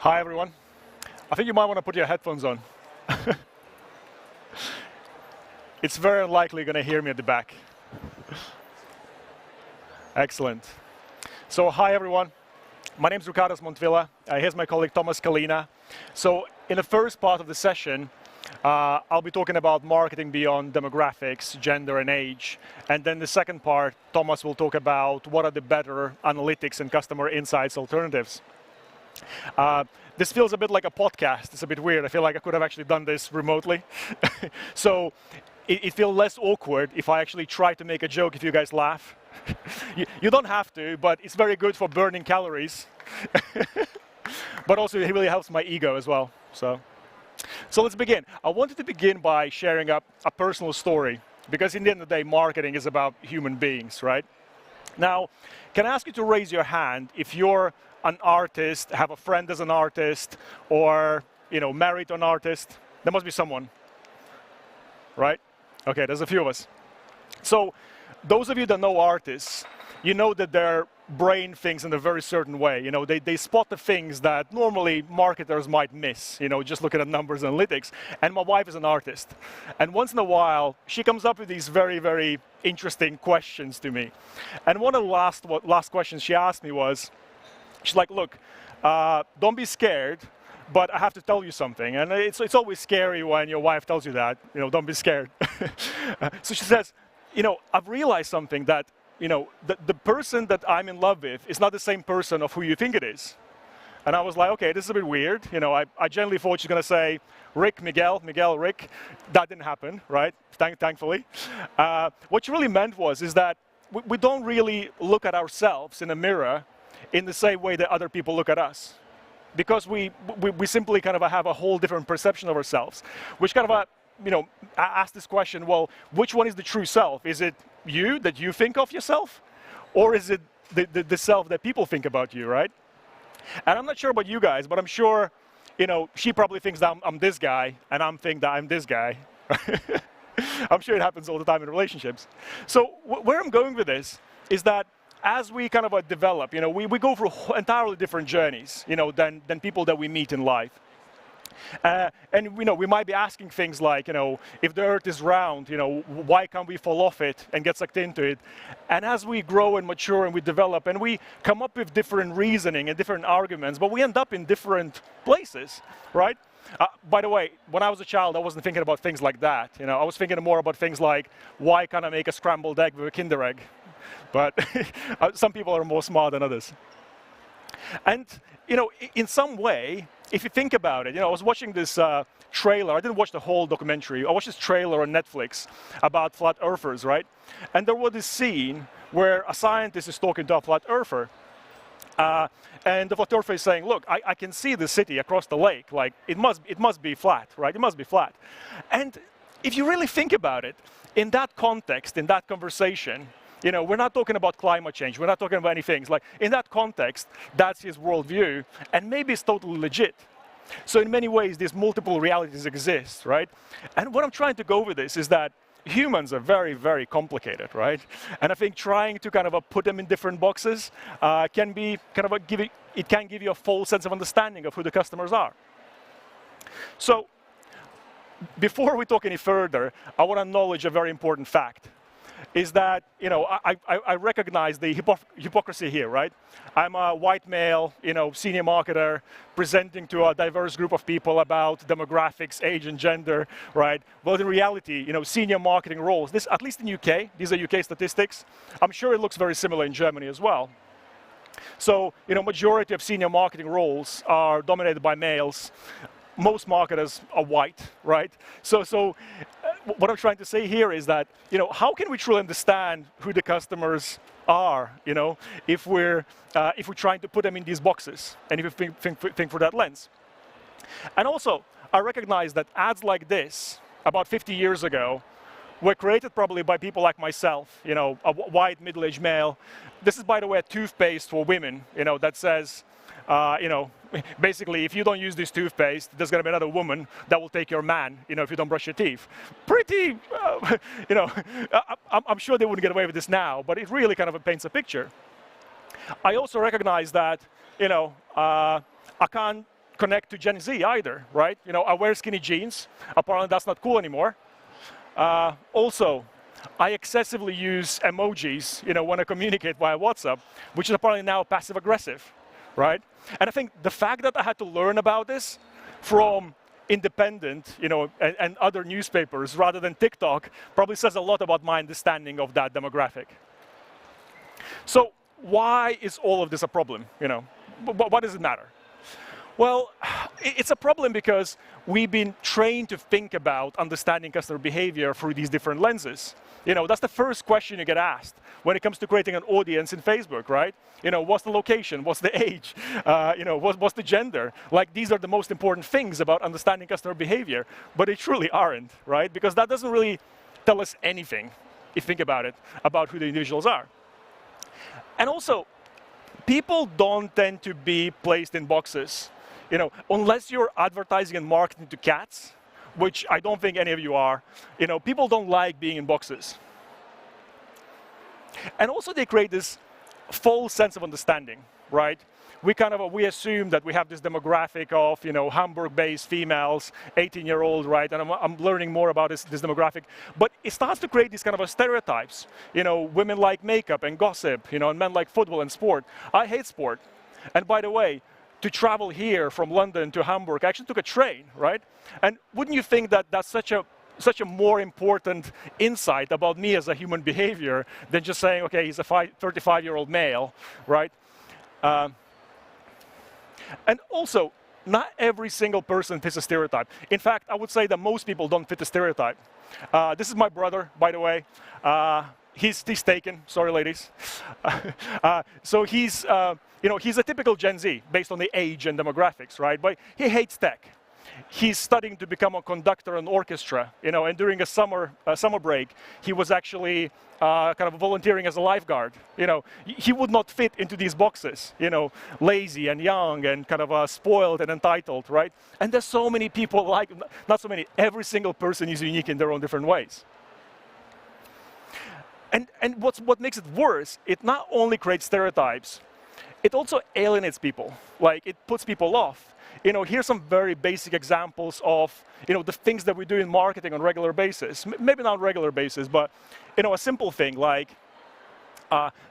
Hi, everyone. I think you might want to put your headphones on. It's very unlikely you're going to hear me at the back. Excellent. So, hi, everyone. My name is Ricardas. Here's my colleague, Thomas Kalina. So, in the first part of the session, I'll be talking about marketing beyond demographics, gender, and age. And then the second part, Thomas will talk about what are the better analytics and customer insights alternatives. This feels a bit like a podcast. It's a bit weird. I feel like I could have actually done this remotely. So it feels less awkward if I actually try to make a joke if you guys laugh. You don't have to, but it's very good for burning calories. But also it really helps my ego as well. So let's begin. I wanted to begin by sharing a personal story, because in the end of the day, marketing is about human beings, right? Now, can I ask you to raise your hand if you're an artist, have a friend as an artist, or married to an artist? There must be someone, right? Okay, there's a few of us. So those of you that know artists, you know that their brain thinks in a very certain way. They spot the things that normally marketers might miss, just looking at numbers and analytics. And my wife is an artist. And once in a while, she comes up with these very, very interesting questions to me. And one of the last questions she asked me was, she's like, look, don't be scared, but I have to tell you something. And it's always scary when your wife tells you that, don't be scared. So she says, I've realized something that, the person that I'm in love with is not the same person of who you think it is. And I was like, okay, this is a bit weird. I generally thought she's going to say, Rick, Miguel, Rick. That didn't happen, right? Thankfully. What she really meant is that we don't really look at ourselves in a mirror in the same way that other people look at us. Because we simply kind of have a whole different perception of ourselves, which kind of ask this question, well, which one is the true self? Is it you that you think of yourself? Or is it the self that people think about you, right? And I'm not sure about you guys, but I'm sure, she probably thinks that I'm this guy, and I'm thinking that I'm this guy. I'm sure it happens all the time in relationships. So where I'm going with this is that as we kind of develop, we go through entirely different journeys, than people that we meet in life. And we might be asking things like, if the Earth is round, why can't we fall off it and get sucked into it? And as we grow and mature and we develop and we come up with different reasoning and different arguments, but we end up in different places, right? By the way, when I was a child, I wasn't thinking about things like that. I was thinking more about things like, why can't I make a scrambled egg with a Kinder Egg? But some people are more smart than others. And, in some way, if you think about it, I was watching this trailer. I didn't watch the whole documentary. I watched this trailer on Netflix about flat earthers, right? And there was this scene where a scientist is talking to a flat earther. And the flat earther is saying, look, I can see the city across the lake. Like, it must be flat, right? It must be flat. And if you really think about it, in that context, in that conversation, we're not talking about climate change. We're not talking about any things. Like, in that context, that's his worldview. And maybe it's totally legit. So in many ways, these multiple realities exist, right? And what I'm trying to go with this is that humans are very, very complicated, right? And I think trying to kind of put them in different boxes can be kind of it can give you a full sense of understanding of who the customers are. So before we talk any further, I want to acknowledge a very important fact. Is that, I recognize the hypocrisy here, right? I'm a white male, senior marketer presenting to a diverse group of people about demographics, age, and gender, right? Well, in reality, senior marketing roles, this, at least in UK, these are UK statistics. I'm sure it looks very similar in Germany as well. So, majority of senior marketing roles are dominated by males. Most marketers are white, right? So what I'm trying to say here is that, how can we truly understand who the customers are, if we're trying to put them in these boxes, and if you think through that lens. And also, I recognize that ads like this, about 50 years ago, were created probably by people like myself, a white middle-aged male. This is, by the way, a toothpaste for women, that says, basically, if you don't use this toothpaste, there's going to be another woman that will take your man, if you don't brush your teeth. Pretty, I'm sure they wouldn't get away with this now, but it really kind of paints a picture. I also recognize that, I can't connect to Gen Z either, right? You know, I wear skinny jeans. Apparently, that's not cool anymore. Also, I excessively use emojis, you know, when I communicate via WhatsApp, which is apparently now passive-aggressive, right? And I think the fact that I had to learn about this from independent, you know, and other newspapers rather than TikTok probably says a lot about my understanding of that demographic. So why is all of this a problem, you know? Why does it matter? Well, it's a problem because we've been trained to think about understanding customer behavior through these different lenses. You know, that's the first question you get asked when it comes to creating an audience in Facebook, right? You know, what's the location? What's the age? You know, what's the gender? Like, these are the most important things about understanding customer behavior, but they truly aren't, right? Because that doesn't really tell us anything, if you think about it, about who the individuals are. And also, people don't tend to be placed in boxes. You know, unless you're advertising and marketing to cats, which I don't think any of you are, you know, people don't like being in boxes. And also they create this false sense of understanding, right? We assume that we have this demographic of, you know, Hamburg-based females, 18-year-old, right? And I'm learning more about this demographic. But it starts to create these kind of stereotypes. You know, women like makeup and gossip, you know, and men like football and sport. I hate sport. And by the way, to travel here from London to Hamburg, I actually took a train, right? And wouldn't you think that that's such a more important insight about me as a human behavior than just saying, okay, he's a 35-year-old male, right? And also, not every single person fits a stereotype. In fact, I would say that most people don't fit the stereotype. This is my brother, by the way. He's taken, sorry ladies. So he's, you know, he's a typical Gen Z based on the age and demographics, right? But he hates tech. He's studying to become a conductor in orchestra, you know, and during a summer break, he was actually kind of volunteering as a lifeguard. You know, he would not fit into these boxes, you know, lazy and young and kind of spoiled and entitled, right? And there's so many people like, not so many, every single person is unique in their own different ways. And what makes it worse, it not only creates stereotypes, it also alienates people. Like, it puts people off. You know, here's some very basic examples of, you know, the things that we do in marketing on a regular basis. Maybe not on a regular basis, but, you know, a simple thing like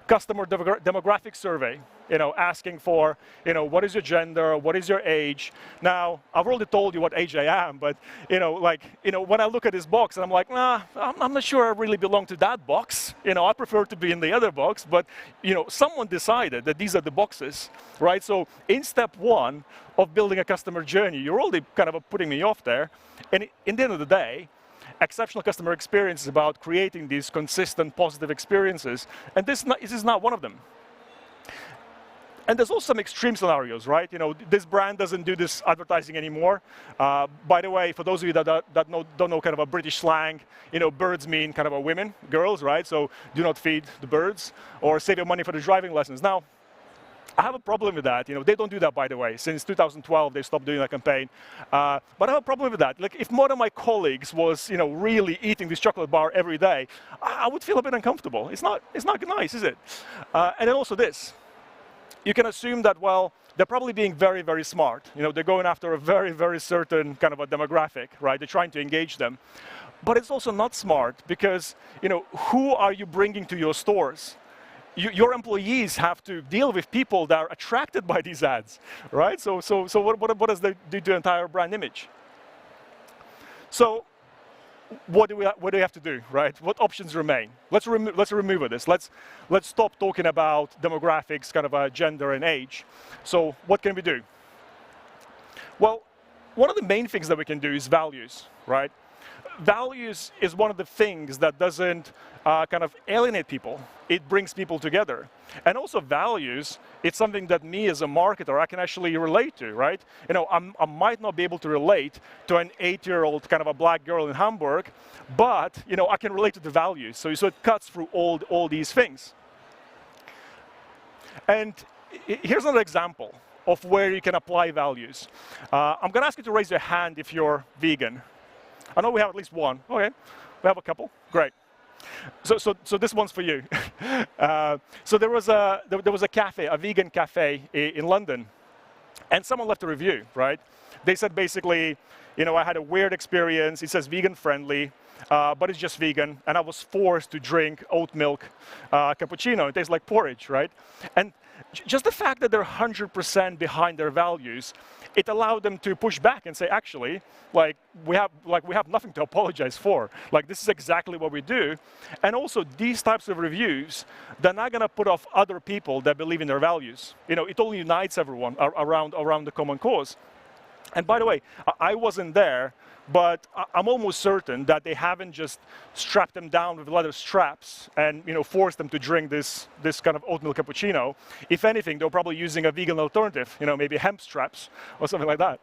customer demographic survey, you know, asking for, you know, what is your gender, what is your age. Now, I've already told you what age I am, but, you know, like, you know, when I look at this box and I'm like, nah, I'm not sure I really belong to that box. You know, I prefer to be in the other box, but, you know, someone decided that these are the boxes, right? So in step one of building a customer journey, you're already kind of putting me off there. And in the end of the day, exceptional customer experience is about creating these consistent positive experiences, and this is not one of them. And there's also some extreme scenarios, right? You know, this brand doesn't do this advertising anymore. By the way, for those of you that don't know kind of a British slang, you know, birds mean kind of a women, girls, right? So do not feed the birds, or save your money for the driving lessons. Now, I have a problem with that. You know, they don't do that, by the way. Since 2012, they stopped doing that campaign. But I have a problem with that. Like, if one of my colleagues was, you know, really eating this chocolate bar every day, I would feel a bit uncomfortable. It's not nice, is it? And then also this. You can assume that, well, they're probably being very, very smart. You know, they're going after a very, very certain kind of a demographic, right? They're trying to engage them. But it's also not smart because, you know, who are you bringing to your stores? Your employees have to deal with people that are attracted by these ads, right? So what does that do to the entire brand image? So what do we have to do, right? What options remain? Let's remove this. Let's stop talking about demographics, kind of gender and age. So what can we do? Well, one of the main things that we can do is values, right? Values is one of the things that doesn't kind of alienate people. It brings people together. And also values, it's something that me as a marketer, I can actually relate to, right? You know, I might not be able to relate to an 8-year-old kind of a black girl in Hamburg, but, you know, I can relate to the values. So it cuts through all these things. And here's another example of where you can apply values. I'm going to ask you to raise your hand if you're vegan. I know we have at least one. Okay, we have a couple. Great. So this one's for you. So there was a cafe, a vegan cafe in London, And someone left a review, right? They said basically, I had a weird experience. It says vegan friendly, but it's just vegan. And I was forced to drink oat milk cappuccino. It tastes like porridge, right? And just the fact that they're 100% behind their values, it allowed them to push back and say, actually, we have nothing to apologize for. This is exactly what we do. And also, these types of reviews, they're not going to put off other people that believe in their values. It only unites everyone around the common cause. And by the way, I wasn't there, but I'm almost certain that they haven't just strapped them down with leather straps and forced them to drink this kind of oat milk cappuccino. If anything, they're probably using a vegan alternative, maybe hemp straps or something like that.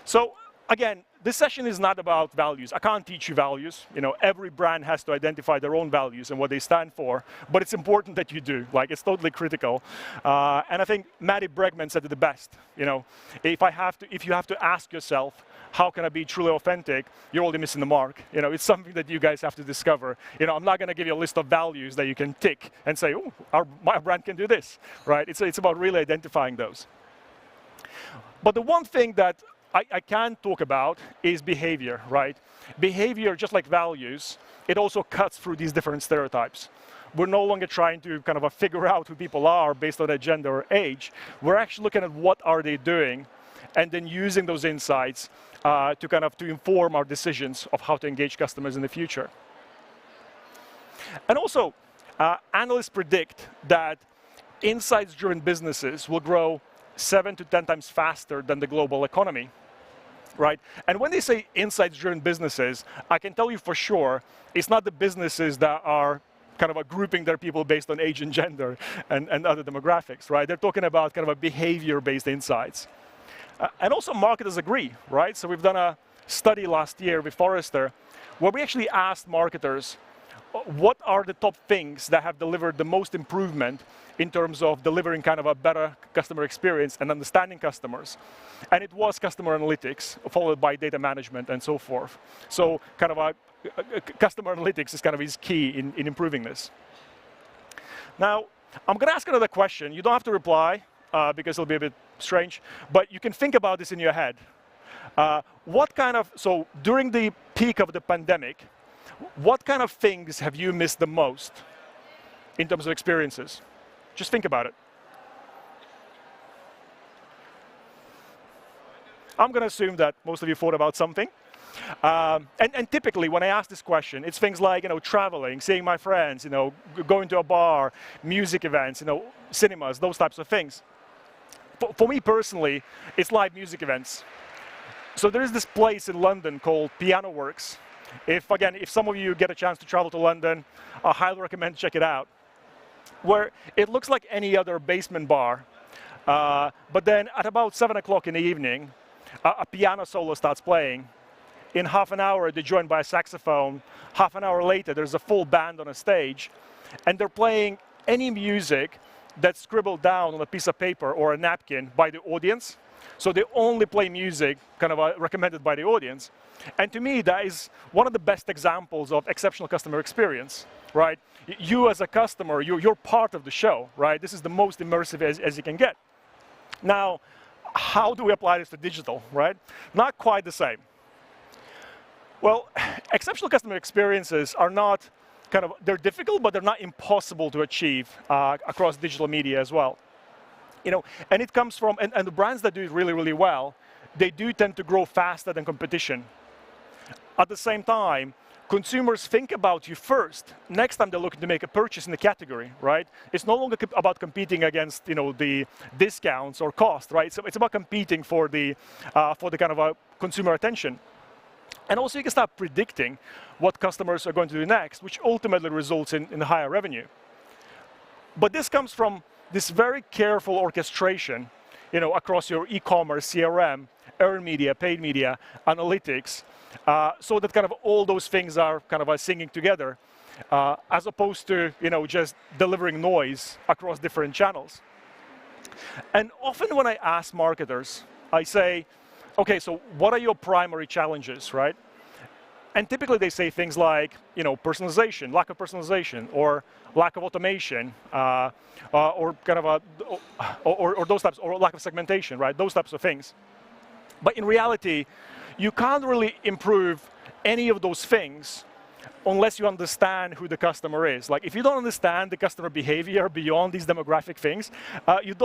So again, this session is not about values. I can't teach you values. Every brand has to identify their own values and what they stand for, but it's important that you do. It's totally critical. And I think Matty Bregman said it the best. If you have to ask yourself, how can I be truly authentic? You're already missing the mark. It's something that you guys have to discover. I'm not going to give you a list of values that you can tick and say, oh, my brand can do this, right? It's about really identifying those. But the one thing that I can talk about is behavior, right? Behavior, just like values, it also cuts through these different stereotypes. We're no longer trying to kind of figure out who people are based on their gender or age. We're actually looking at what are they doing, and then using those insights to inform our decisions of how to engage customers in the future. And also, analysts predict that insights-driven businesses will grow 7 to 10 times faster than the global economy, right? And when they say insights-driven businesses, I can tell you for sure, it's not the businesses that are kind of grouping their people based on age and gender and other demographics, right? They're talking about kind of behavior-based insights. And also marketers agree, right? So we've done a study last year with Forrester where we actually asked marketers, what are the top things that have delivered the most improvement in terms of delivering kind of a better customer experience and understanding customers? And it was customer analytics, followed by data management and so forth. So kind of customer analytics is key in improving this. Now, I'm going to ask another question. You don't have to reply because it'll be a bit strange, but you can think about this in your head. So during the peak of the pandemic, what kind of things have you missed the most in terms of experiences? Just think about it. I'm going to assume that most of you thought about something. And typically, when I ask this question, it's things like traveling, seeing my friends, going to a bar, music events, cinemas, those types of things. For me personally, it's live music events. So there is this place in London called Piano Works. If some of you get a chance to travel to London, I highly recommend check it out. Where it looks like any other basement bar, but then at about 7 o'clock in the evening, a piano solo starts playing. In half an hour, they're joined by a saxophone. Half an hour later, there's a full band on a stage, and they're playing any music that's scribbled down on a piece of paper or a napkin by the audience. So they only play music kind of recommended by the audience. And to me, that is one of the best examples of exceptional customer experience, right? You as a customer, you're part of the show, right? This is the most immersive as you can get. Now, how do we apply this to digital, right? Not quite the same. Well, exceptional customer experiences are not they're difficult, but they're not impossible to achieve across digital media as well. And it comes from, and the brands that do it really, really well, they do tend to grow faster than competition. At the same time, consumers think about you first. Next time they're looking to make a purchase in the category, right? It's no longer about competing against, the discounts or cost, right? So it's about competing for the kind of consumer attention. And also you can start predicting what customers are going to do next, which ultimately results in higher revenue. But this comes from this very careful orchestration, across your e-commerce, CRM, earned media, paid media, analytics, so that kind of all those things are kind of singing together, as opposed to, just delivering noise across different channels. And often when I ask marketers, I say, okay, so what are your primary challenges, right? And typically they say things like, personalization, lack of personalization, or lack of automation, or kind of or those types, or lack of segmentation, right? Those types of things. But in reality, you can't really improve any of those things unless you understand who the customer is. Like, if you don't understand the customer behavior beyond these demographic things, you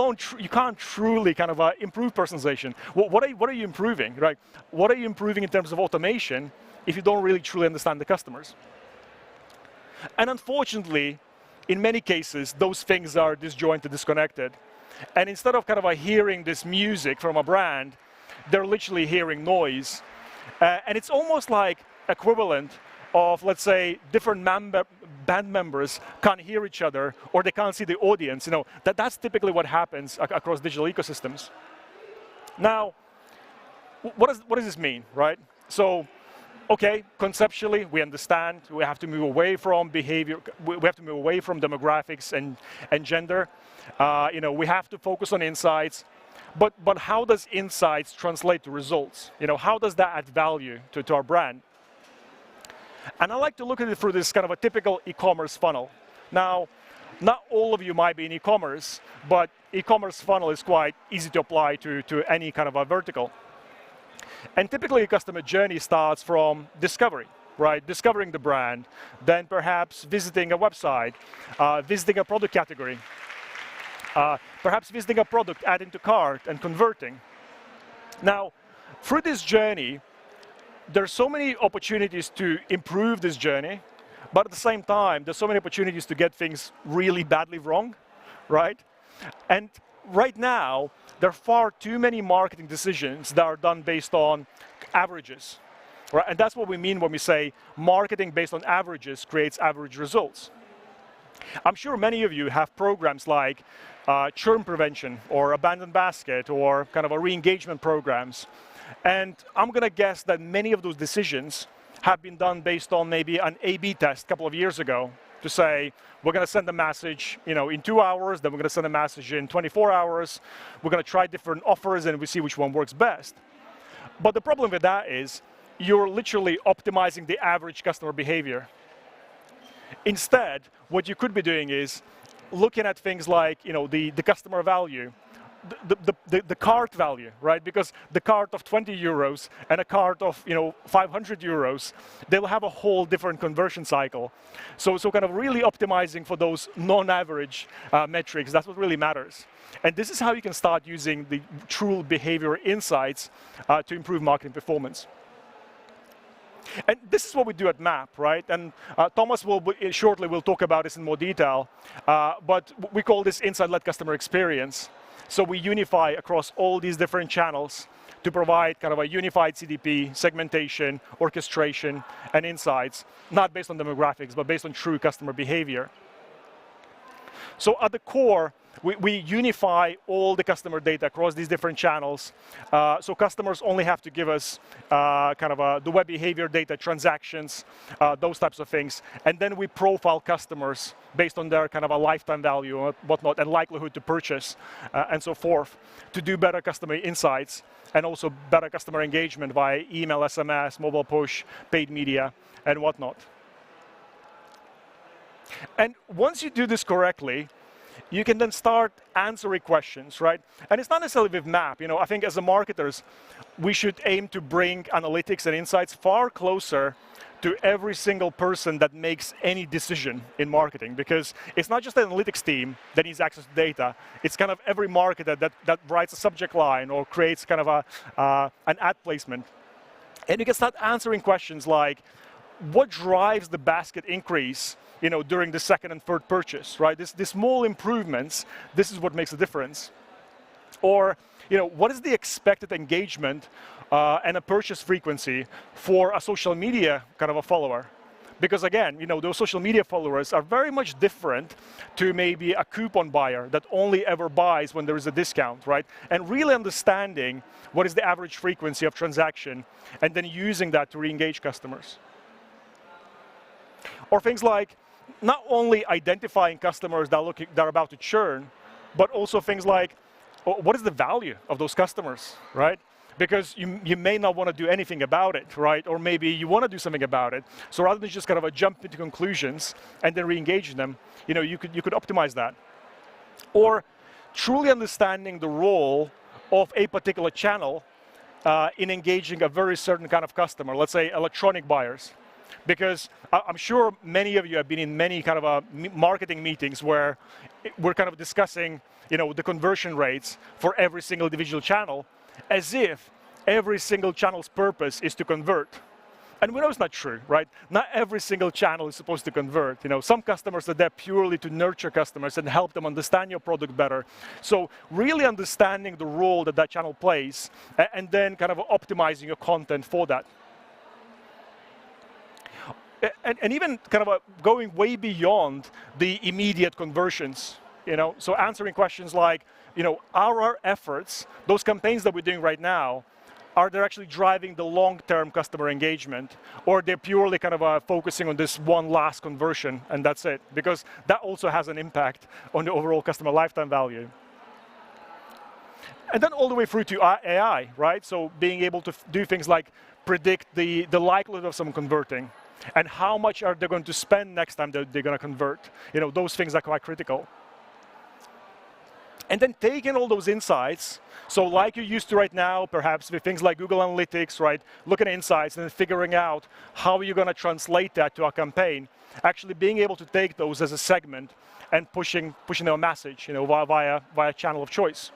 can't truly kind of improve personalization. What are you improving, right? What are you improving in terms of automation if you don't really truly understand the customers? And unfortunately, in many cases, those things are disjointed, disconnected. And instead of kind of hearing this music from a brand, they're literally hearing noise. And it's almost like equivalent of, let's say, different band members can't hear each other, or they can't see the audience. That's typically what happens across digital ecosystems. Now, what does this mean, right? So, okay, conceptually, we understand we have to move away from behavior, we have to move away from demographics and gender. We have to focus on insights. But how does insights translate to results? How does that add value to our brand? And I like to look at it through this kind of a typical e-commerce funnel. Now, not all of you might be in e-commerce, but e-commerce funnel is quite easy to apply to any kind of a vertical. And typically, a customer journey starts from discovery, right? Discovering the brand, then perhaps visiting a website, visiting a product category, perhaps visiting a product, adding to cart, and converting. Now, through this journey, there's so many opportunities to improve this journey, but at the same time, there's so many opportunities to get things really badly wrong, right? And right now, there are far too many marketing decisions that are done based on averages, right? And that's what we mean when we say marketing based on averages creates average results. I'm sure many of you have programs like churn prevention or abandoned basket or kind of a re-engagement programs. And I'm going to guess that many of those decisions have been done based on maybe an A/B test a couple of years ago to say, we're going to send a message in 2 hours, then we're going to send a message in 24 hours. We're going to try different offers, and we see which one works best. But the problem with that is you're literally optimizing the average customer behavior. Instead, what you could be doing is looking at things like the customer value, the cart value, right? Because the cart of 20 euros and a cart of 500 euros, they'll have a whole different conversion cycle. So kind of really optimizing for those non-average metrics, that's what really matters. And this is how you can start using the true behavior insights to improve marketing performance. And this is what we do at MAP, right? And Thomas will shortly will talk about this in more detail. But we call this insight-led customer experience. So we unify across all these different channels to provide kind of a unified CDP, segmentation, orchestration, and insights, not based on demographics, but based on true customer behavior. So at the core, we unify all the customer data across these different channels. So customers only have to give us the web behavior data, transactions, those types of things. And then we profile customers based on their kind of a lifetime value or whatnot, and likelihood to purchase, and so forth, to do better customer insights and also better customer engagement via email, SMS, mobile push, paid media, and whatnot. And once you do this correctly, you can then start answering questions, right? And it's not necessarily with MAP. I think as marketers, we should aim to bring analytics and insights far closer to every single person that makes any decision in marketing, because it's not just the analytics team that needs access to data. It's kind of every marketer that writes a subject line or creates kind of an ad placement. And you can start answering questions like, what drives the basket increase during the second and third purchase, right? These small improvements, this is what makes a difference. Or, what is the expected engagement and a purchase frequency for a social media kind of a follower? Because again, those social media followers are very much different to maybe a coupon buyer that only ever buys when there is a discount, right? And really understanding what is the average frequency of transaction and then using that to re-engage customers. Or things like not only identifying customers that are about to churn, but also things like, what is the value of those customers, right? because you may not want to do anything about it, right? Or maybe you want to do something about it. So rather than just kind of jump into conclusions and then re-engage them, you could optimize that. Or truly understanding the role of a particular channel in engaging a very certain kind of customer, let's say electronic buyers. Because I'm sure many of you have been in many kind of marketing meetings where we're kind of discussing the conversion rates for every single individual channel, as if every single channel's purpose is to convert. And we know it's not true, right? Not every single channel is supposed to convert. Some customers are there purely to nurture customers and help them understand your product better. So really understanding the role that that channel plays, and then kind of optimizing your content for that. And even kind of going way beyond the immediate conversions. So answering questions like, are our efforts, those campaigns that we're doing right now, are they actually driving the long-term customer engagement, or they're purely kind of focusing on this one last conversion and that's it? Because that also has an impact on the overall customer lifetime value. And then all the way through to AI, right? So being able to do things like predict the likelihood of someone converting, and how much are they going to spend next time that they're going to convert. Those things are quite critical. And then taking all those insights, so like you're used to right now, perhaps with things like Google Analytics, right? Looking at insights and then figuring out how you're going to translate that to a campaign. Actually being able to take those as a segment and pushing their message, via channel of choice.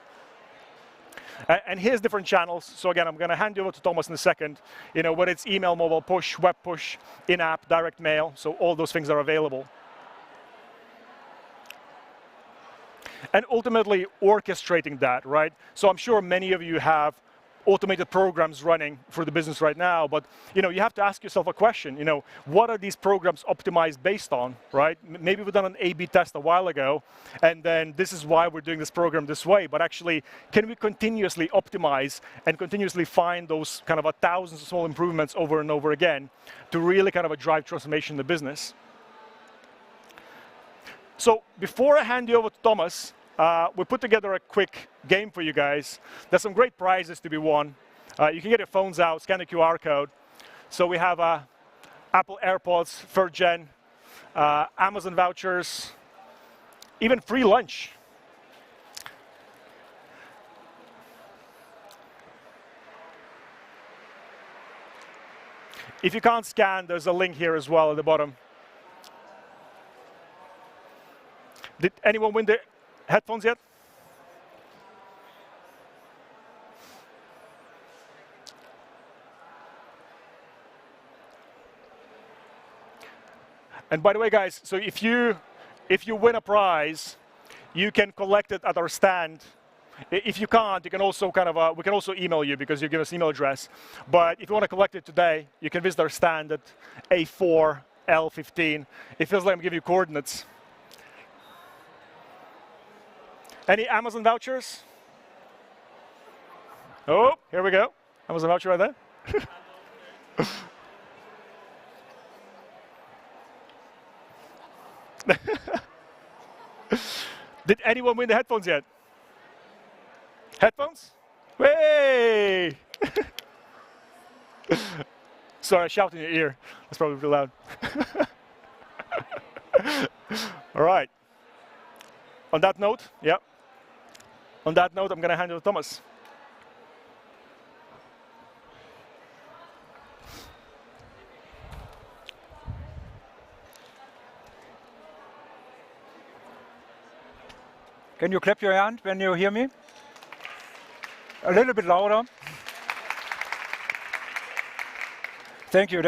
And here's different channels. So again, I'm going to hand you over to Thomas in a second. Whether it's email, mobile push, web push, in-app, direct mail. So all those things are available. And ultimately orchestrating that, right? So I'm sure many of you have automated programs running for the business right now, but you have to ask yourself a question, what are these programs optimized based on, right? Maybe we've done an A/B test a while ago, and then this is why we're doing this program this way, but actually, can we continuously optimize and continuously find those kind of thousands of small improvements over and over again to really kind of drive transformation in the business? So before I hand you over to Thomas, we put together a quick game for you guys. There's some great prizes to be won. You can get your phones out, scan the QR code. So we have Apple AirPods, 3rd Gen, Amazon vouchers, even free lunch. If you can't scan, there's a link here as well at the bottom. Did anyone win the headphones yet? And by the way, guys, so if you win a prize, you can collect it at our stand. If you can't, you can also we can also email you because you give us email address. But if you want to collect it today, you can visit our stand at A4L15. It feels like I'm giving you coordinates. Any Amazon vouchers? Oh, here we go. Amazon voucher right there. Did anyone win the headphones yet? Headphones? Way! Sorry, I shouted in your ear. That's probably too loud. All right. On that note, yeah. On that note, I'm going to hand it to Thomas. Can you clap your hand when you hear me? A little bit louder. Thank you,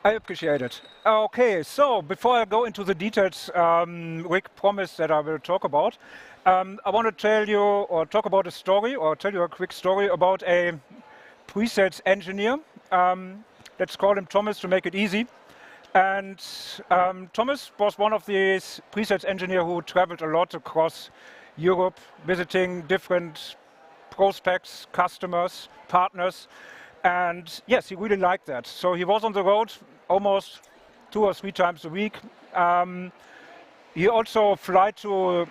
I appreciate it. Okay, so before I go into the details, Rick promised that I will talk about. I want to tell you or talk about a story, or tell you a quick story about a pre-sales engineer. Let's call him Thomas to make it easy. And Thomas was one of these pre-sales engineers who traveled a lot across Europe, visiting different prospects, customers, partners. And yes, he really liked that. So he was on the road almost 2 or 3 times a week. He also flew to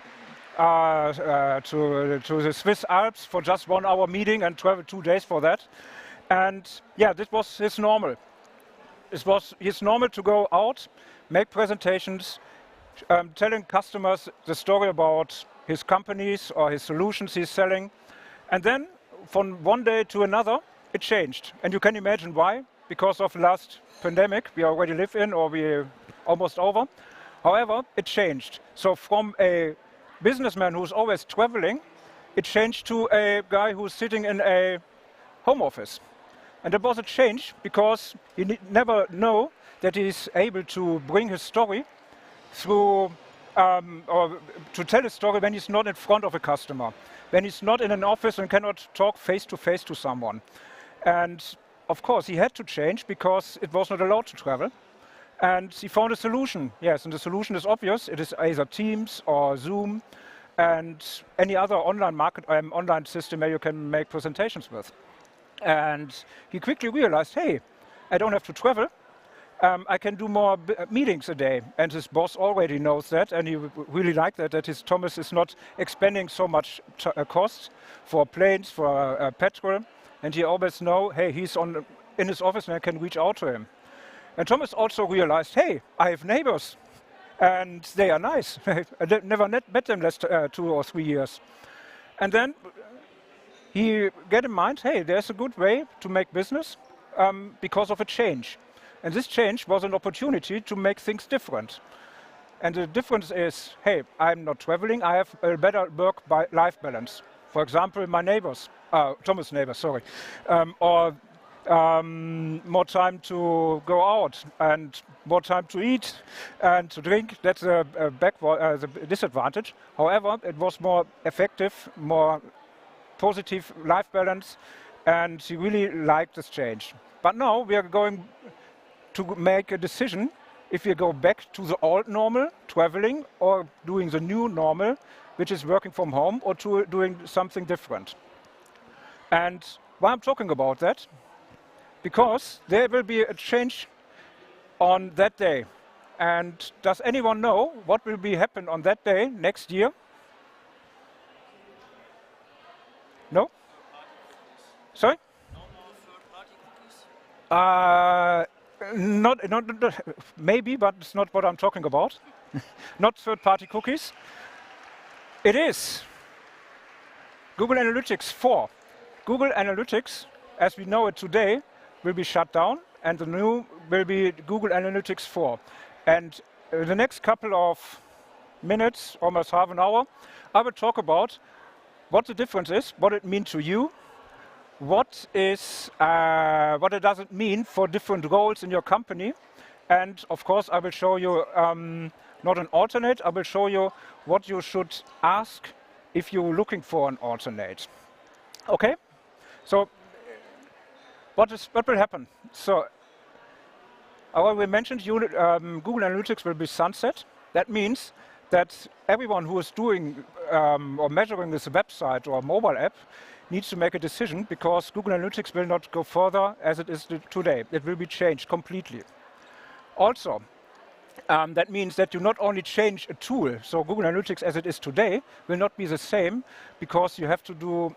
to the Swiss Alps for just 1 hour meeting and traveled 2 days for that. And yeah, this was his normal. It was his normal to go out, make presentations, telling customers the story about his companies or his solutions he's selling. And then from one day to another, it changed. And you can imagine why. Because of the last pandemic we already live in, or we're almost over. However, it changed. So from a businessman who's always traveling, it changed to a guy who's sitting in a home office. And it was a change because you never know that he's able to bring his story through, or to tell his story when he's not in front of a customer, when he's not in an office and cannot talk face to someone. And of course, he had to change because it was not allowed to travel. And he found a solution. Yes, and the solution is obvious. It is either Teams or Zoom and any other online system where you can make presentations with. And he quickly realized, hey, I don't have to travel. I can do more meetings a day. And his boss already knows that, and he really liked that his Thomas is not expending so much cost for planes, for petrol. And he always know, hey, he's in his office and I can reach out to him. And Thomas also realized, hey, I have neighbors, and they are nice. I never met them last 2 or 3 years. And then he get in mind, hey, there's a good way to make business because of a change. And this change was an opportunity to make things different. And the difference is, hey, I'm not traveling, I have a better work-life balance. For example, my neighbors, Thomas' neighbors, sorry, or more time to go out and more time to eat and to drink. That's the disadvantage. However, it was more effective, more positive life balance, and he really liked this change. But now we are going to make a decision if we go back to the old normal, traveling, or doing the new normal, which is working from home, or to doing something different. And why I'm talking about that? Because there will be a change on that day. And does anyone know what will be happen on that day next year? No? Sorry? Not, maybe, but it's not what I'm talking about. Not third-party cookies. It is Google Analytics 4. Google Analytics, as we know it today, will be shut down, and the new will be Google Analytics 4. And in the next couple of minutes, almost half an hour, I will talk about what the difference is, what it means to you, what it doesn't mean for different roles in your company. And of course, I will show you not an alternate, I will show you what you should ask if you're looking for an alternate. Okay? So what will happen? So I already mentioned Google Analytics will be sunset. That means that everyone who is doing or measuring this website or mobile app needs to make a decision, because Google Analytics will not go further as it is today. It will be changed completely. Also, that means that you not only change a tool, so Google Analytics as it is today will not be the same, because you have to do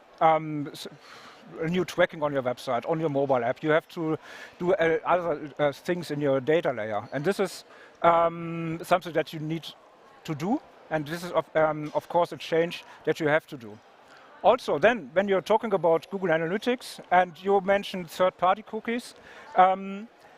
new tracking on your website, on your mobile app. You have to do other things in your data layer. And this is something that you need to do. And this is, of course, a change that you have to do. Also, then, when you're talking about Google Analytics, and you mentioned third-party cookies,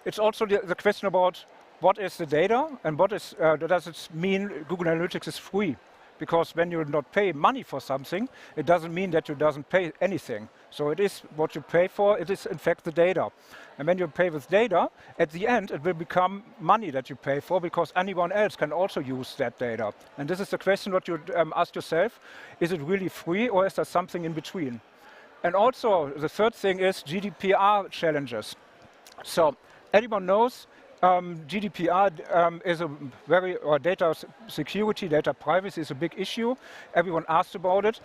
it's also the question about what is the data, and what is, does it mean Google Analytics is free? Because when you not pay money for something, it doesn't mean that you doesn't pay anything. So it is what you pay for, it is in fact the data. And when you pay with data, at the end it will become money that you pay for, because anyone else can also use that data. And this is the question what you ask yourself, is it really free, or is there something in between? And also the third thing is GDPR challenges. So anyone knows GDPR is a or data security, data privacy is a big issue. Everyone asked about it.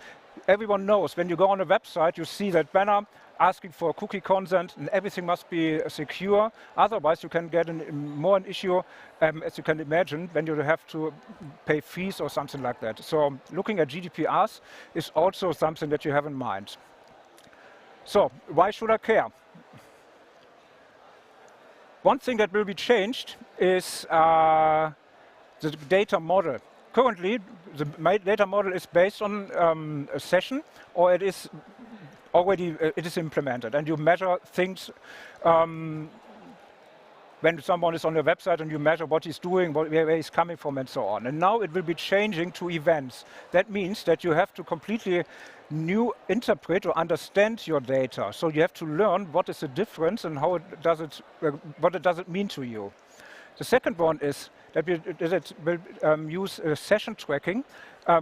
everyone knows when you go on a website, you see that banner asking for cookie consent, and everything must be secure. Otherwise, you can get more an issue, as you can imagine, when you have to pay fees or something like that. So looking at GDPRs is also something that you have in mind. So why should I care? One thing that will be changed is the data model. Currently, the data model is based on a session, or it is already implemented, and you measure things when someone is on your website, and you measure what he's doing, where he's coming from, and so on. And now it will be changing to events. That means that you have to completely interpret or understand your data. So you have to learn what is the difference and how what does it mean to you. The second one is that it will use session tracking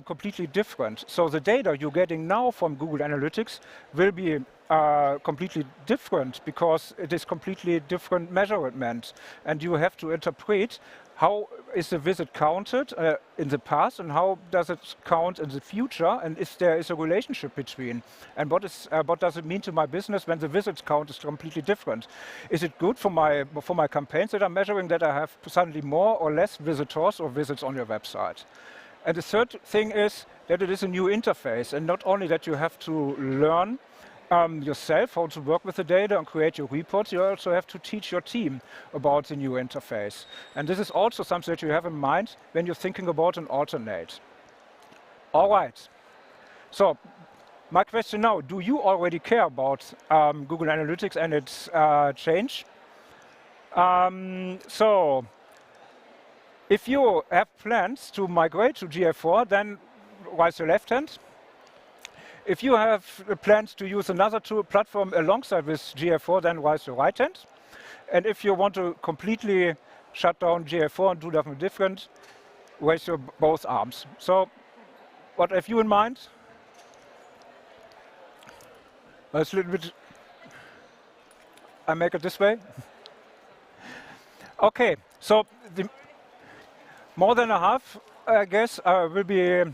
completely different. So the data you're getting now from Google Analytics will be completely different because it is completely different measurement. And you have to interpret how is the visit counted in the past and how does it count in the future, and if there is a relationship between. And what does it mean to my business when the visit count is completely different? Is it good for my campaigns that I'm measuring that I have suddenly more or less visitors or visits on your website? And the third thing is that it is a new interface, and not only that you have to learn yourself how to work with the data and create your reports, you also have to teach your team about the new interface. And this is also something that you have in mind when you're thinking about an alternate. All right. So my question now, do you already care about Google Analytics and its change? So if you have plans to migrate to GA4, then raise your left hand. If you have plans to use another platform alongside with GA4, then raise your right hand. And if you want to completely shut down GA4 and do something different, raise your both arms. So what have you in mind? It's a little bit, I make it this way. Okay, so more than a half, I guess, will be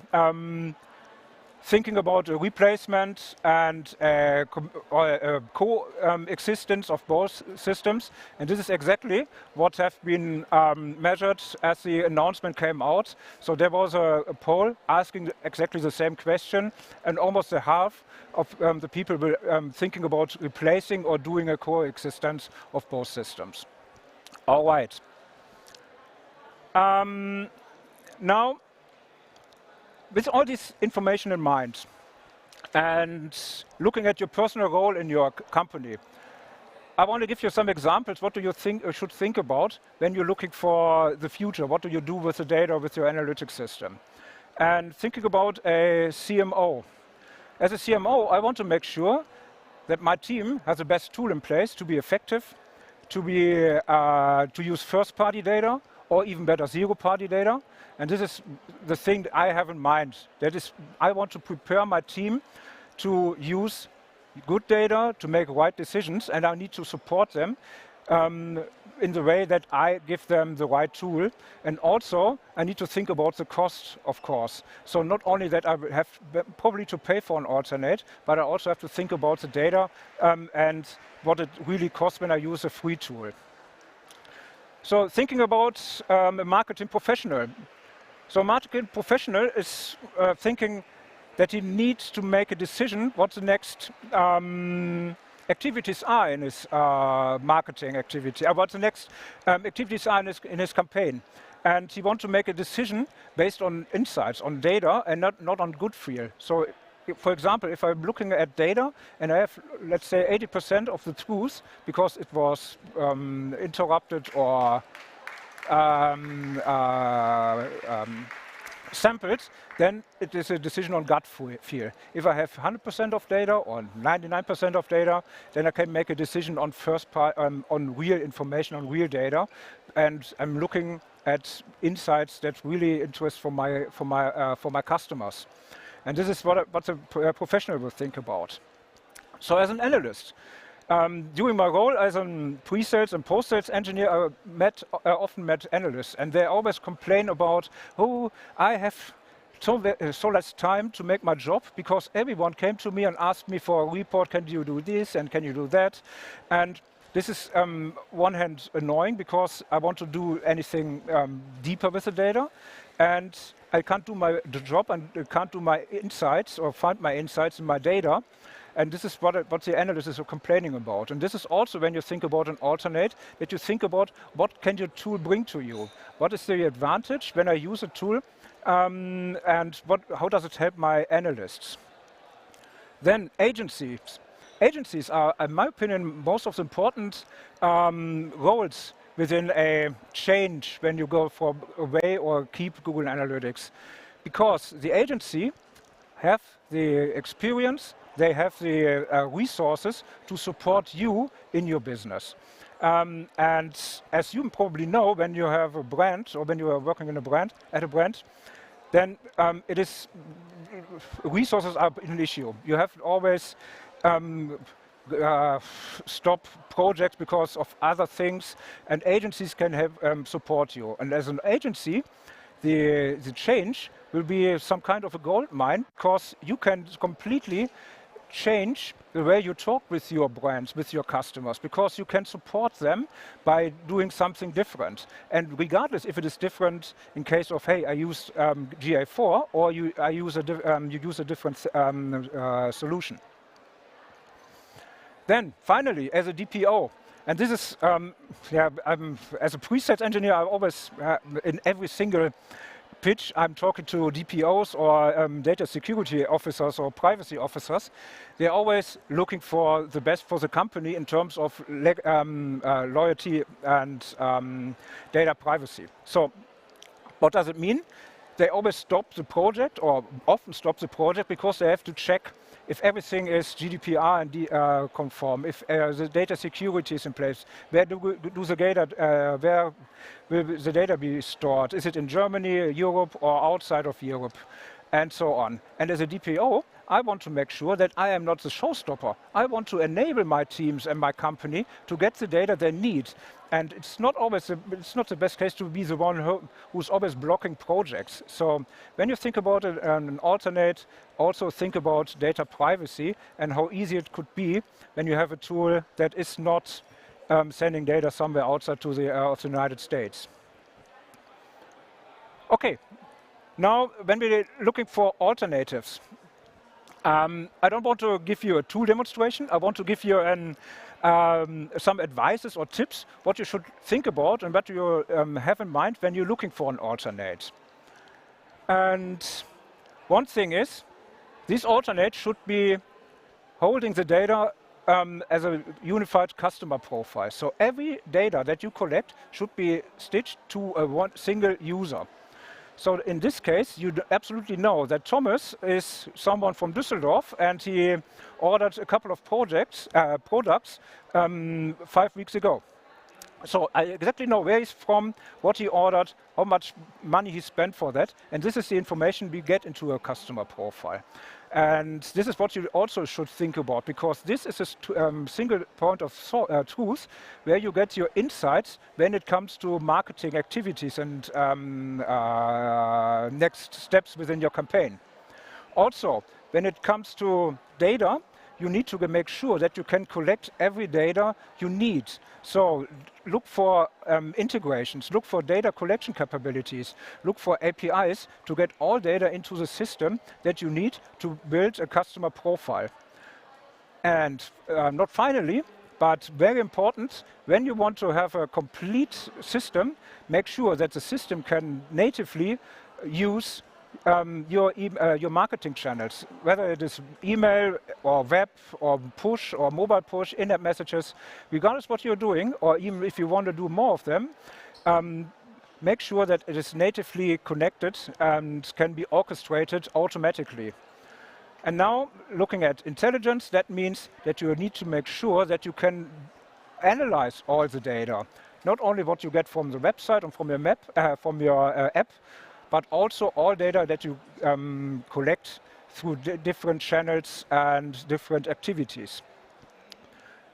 thinking about a replacement and coexistence of both systems. And this is exactly what have been measured as the announcement came out. So there was a poll asking exactly the same question, and almost a half of the people were thinking about replacing or doing a coexistence of both systems. All right. Now, with all this information in mind, and looking at your personal role in your company, I want to give you some examples. What do you think or should think about when you're looking for the future? What do you do with the data with your analytics system? And thinking about a CMO. As a CMO, I want to make sure that my team has the best tool in place to be effective, to use first-party data, or even better, zero-party data. And this is the thing that I have in mind. That is, I want to prepare my team to use good data to make right decisions, and I need to support them in the way that I give them the right tool. And also, I need to think about the cost, of course. So not only that I have probably to pay for an alternate, but I also have to think about the data and what it really costs when I use a free tool. So thinking about a marketing professional. So a marketing professional is thinking that he needs to make a decision what the next activities are in his marketing activity, what the next activities are in his campaign. And he wants to make a decision based on insights, on data, and not on good feel. So for example, if I'm looking at data and I have, let's say, 80% of the truth because it was interrupted or sampled, then it is a decision on gut feel. If I have 100% of data or 99% of data, then I can make a decision on on real information, on real data, and I'm looking at insights that really interest for my customers. And this is what a professional will think about. So as an analyst, during my role as a pre-sales and post-sales engineer, I often met analysts, and they always complain about, oh, I have so less time to make my job, because everyone came to me and asked me for a report, can you do this and can you do that? And this is one hand annoying, because I want to do anything deeper with the data, and I can't do the job and can't do my insights or find my insights in my data. And this is what the analysts are complaining about. And this is also, when you think about an alternate, that you think about what can your tool bring to you? What is the advantage when I use a tool? And how does it help my analysts? Then agencies. Agencies are, in my opinion, most of the important roles within a change when you go for away or keep Google Analytics. Because the agency have the experience, they have the resources to support you in your business. And as you probably know, when you have a brand, or when you are working in a brand, then resources are an issue. You have always stop projects because of other things, and agencies can support you. And as an agency, the change will be some kind of a gold mine, because you can completely change the way you talk with your brands, with your customers, because you can support them by doing something different. And regardless if it is different in case of, hey, I use GA4, or you use a different solution. Then finally, as a DPO, and this is, as a presets engineer, I always, in every single pitch, I'm talking to DPOs or data security officers or privacy officers. They're always looking for the best for the company in terms of loyalty and data privacy. So what does it mean? They always stop the project, or often stop the project, because they have to check if everything is GDPR and conform, if the data security is in place, where will the data be stored? Is it in Germany, Europe, or outside of Europe, and so on. And as a DPO, I want to make sure that I am not the showstopper. I want to enable my teams and my company to get the data they need. And it's not always it's not the best case to be the one who's always blocking projects. So when you think about an alternate, also think about data privacy and how easy it could be when you have a tool that is not sending data somewhere outside to the United States. Okay, now when we're looking for alternatives, I don't want to give you a tool demonstration. I want to give you some advices or tips what you should think about and what you have in mind when you're looking for an alternate. And one thing is, this alternate should be holding the data as a unified customer profile. So every data that you collect should be stitched to one single user. So in this case, you absolutely know that Thomas is someone from Düsseldorf, and he ordered a couple of products 5 weeks ago. So I exactly know where he's from, what he ordered, how much money he spent for that, and this is the information we get into a customer profile. And this is what you also should think about, because this is a single point of truth where you get your insights when it comes to marketing activities and next steps within your campaign. Also, when it comes to data, you need to make sure that you can collect every data you need. So look for integrations, look for data collection capabilities, look for APIs to get all data into the system that you need to build a customer profile. And not finally, but very important, when you want to have a complete system, make sure that the system can natively use your marketing channels, whether it is email or web or push or mobile push, in-app messages, regardless what you're doing, or even if you want to do more of them, make sure that it is natively connected and can be orchestrated automatically. And now, looking at intelligence, that means that you need to make sure that you can analyze all the data, not only what you get from the website and from your app, but also all data that you collect through different channels and different activities.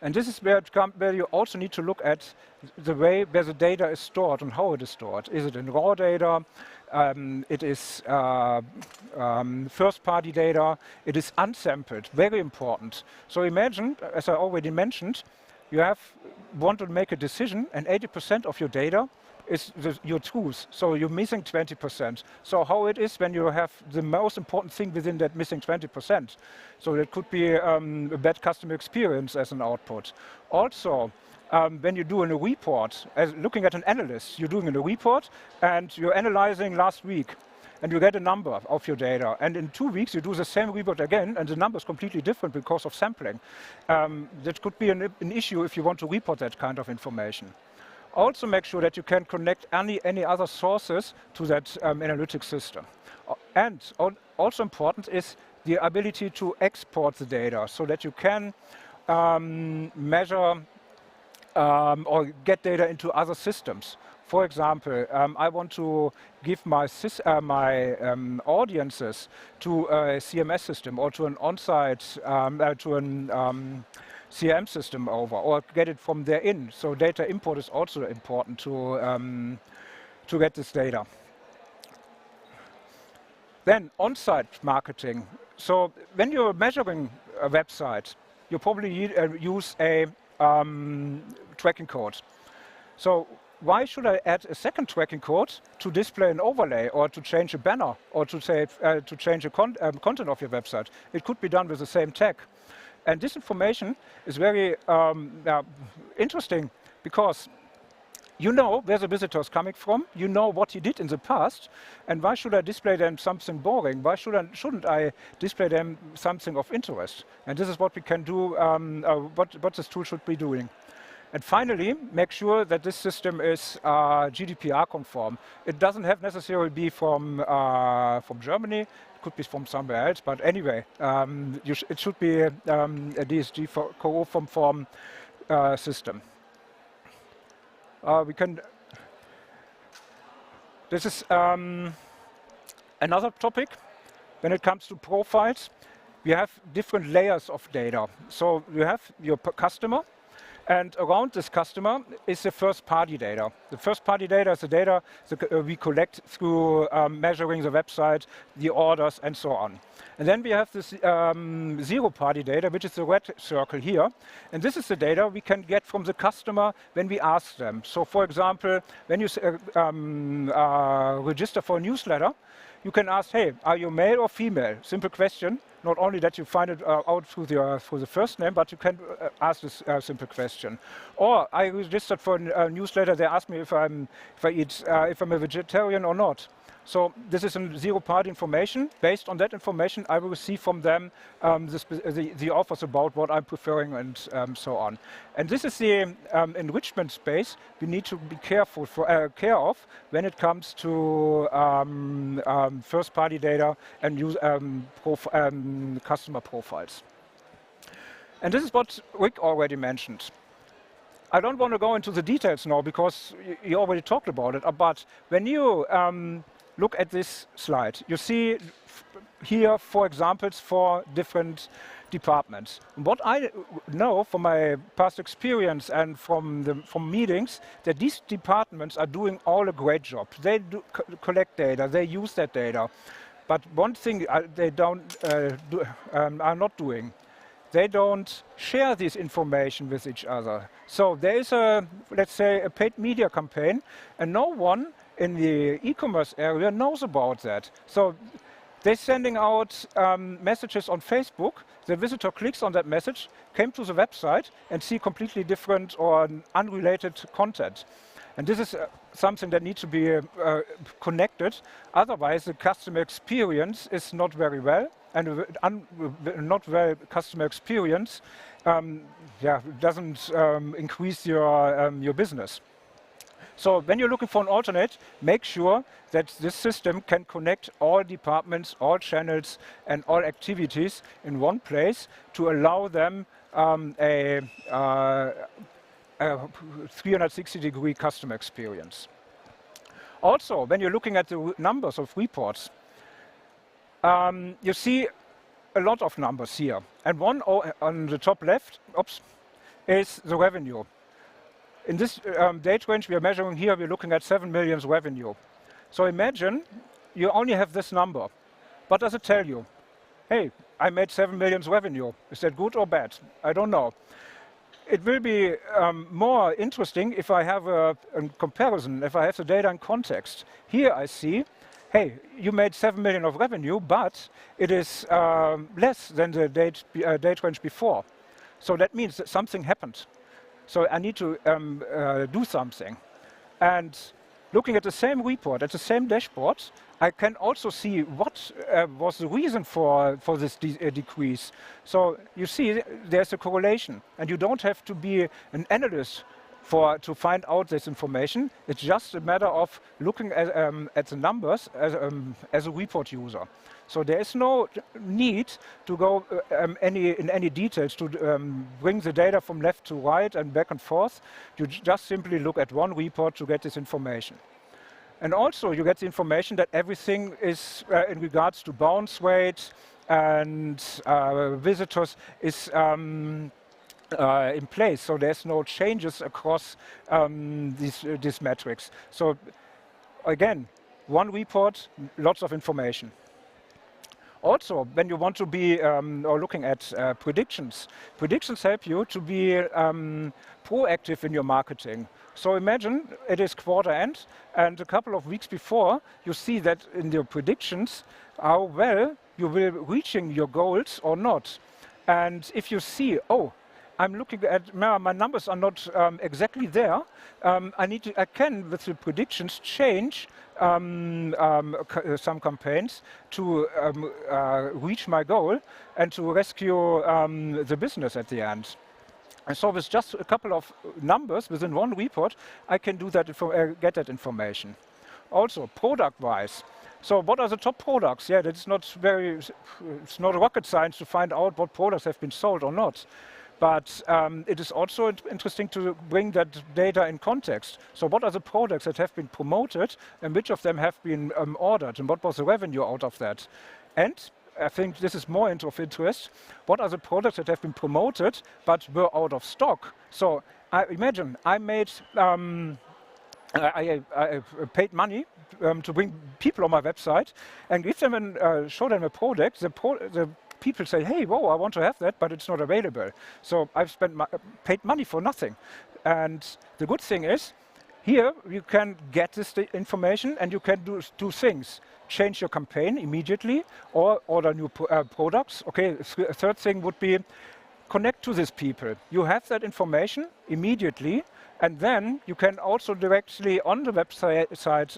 And this is where you also need to look at the way where the data is stored and how it is stored. Is it in raw data? it is first-party data, it is unsampled, very important. So imagine, as I already mentioned, you want to make a decision and 80% of your data is your truth. So you're missing 20%. So how it is when you have the most important thing within that missing 20%. So that could be a bad customer experience as an output. Also, when you're doing a report, looking at an analyst, you're doing a report and you're analyzing last week and you get a number of your data. And in 2 weeks, you do the same report again and the number is completely different because of sampling. That could be an issue if you want to report that kind of information. Also make sure that you can connect any other sources to that analytics system. And also important is the ability to export the data so that you can measure or get data into other systems. For example, I want to give my audiences to a CMS system or to an on-site, to an CRM system over, or get it from there in. So data import is also important to get this data. Then on-site marketing. So when you're measuring a website, you probably use a tracking code. So why should I add a second tracking code to display an overlay or to change a banner or to say to change the content of your website? It could be done with the same tag. And this information is very interesting because you know where the visitor is coming from, you know what he did in the past, and why should I display them something boring? Why shouldn't I display them something of interest? And this is what we can do, what this tool should be doing. And finally, make sure that this system is GDPR conform. It doesn't have necessarily be from Germany. It could be from somewhere else, but anyway, it should be a DSGVO conform system. This is another topic. When it comes to profiles, we have different layers of data. So you have your customer, and around this customer is the first-party data. The first-party data is the data that we collect through measuring the website, the orders, and so on. And then we have this zero-party data, which is the red circle here. And this is the data we can get from the customer when we ask them. So, for example, when you register for a newsletter, you can ask, hey, are you male or female? Simple question. Not only that you find it out through the first name, but you can ask this simple question. Or I registered for a newsletter. They ask me if I'm a vegetarian or not. So this is a zero-party information. Based on that information, I will receive from them the offers about what I'm preferring and so on. And this is the enrichment space we need to be careful care of when it comes to first-party data and customer profiles. And this is what Rick already mentioned. I don't want to go into the details now because you already talked about it. But when you look at this slide, you see here 4 examples for different departments. What I know from my past experience and from meetings, that these departments are doing all a great job. They collect data, they use that data. But one thing they are not doing, they don't share this information with each other. So there is let's say, a paid media campaign, and no one in the e-commerce area knows about that. So they're sending out messages on Facebook. The visitor clicks on that message, came to the website, and see completely different or unrelated content. And this is something that needs to be connected. Otherwise, the customer experience is not very well. And not well customer experience doesn't increase your business. So when you're looking for an alternate, make sure that this system can connect all departments, all channels, and all activities in one place to allow them a 360-degree customer experience. Also, when you're looking at the numbers of reports, you see a lot of numbers here. And one on the top left is the revenue. In this date range we are measuring here, we're looking at 7 million revenue. So imagine you only have this number. What does it tell you? Hey, I made 7 million revenue. Is that good or bad? I don't know. It will be more interesting if I have a comparison, if I have the data in context. Here I see, hey, you made 7 million of revenue, but it is less than the date range before. So that means that something happened. So I need to do something. And looking at the same report, at the same dashboard, I can also see what was the reason for this decrease. So you see, there's a correlation, and you don't have to be an analyst to find out this information. It's just a matter of looking at the numbers as a report user. So there is no need to go in any details to bring the data from left to right and back and forth. You just simply look at one report to get this information. And also you get the information that everything is in regards to bounce rate and visitors is in place. So there's no changes across these metrics. So again, one report, lots of information. Also, when you want to be or looking at predictions, predictions help you to be proactive in your marketing. So imagine it is quarter end, and a couple of weeks before, you see that in your predictions how well you will reaching your goals or not. And if you see, oh, I'm looking at my numbers are not exactly there, I can with the predictions change some campaigns to reach my goal and to rescue the business at the end. And so with just a couple of numbers within one report, I can do that, get that information. Also, product-wise. So what are the top products? Yeah, it's not rocket science to find out what products have been sold or not. But it is also interesting to bring that data in context. So what are the products that have been promoted and which of them have been ordered and what was the revenue out of that? And I think this is more of interest. What are the products that have been promoted but were out of stock? So imagine I made, I paid money to bring people on my website and give them show them a product. The people say, hey, whoa, I want to have that, but it's not available. So I've paid money for nothing. And the good thing is, here you can get this information and you can do two things. Change your campaign immediately or order new products. Okay, a third thing would be connect to these people. You have that information immediately, and then you can also directly on the website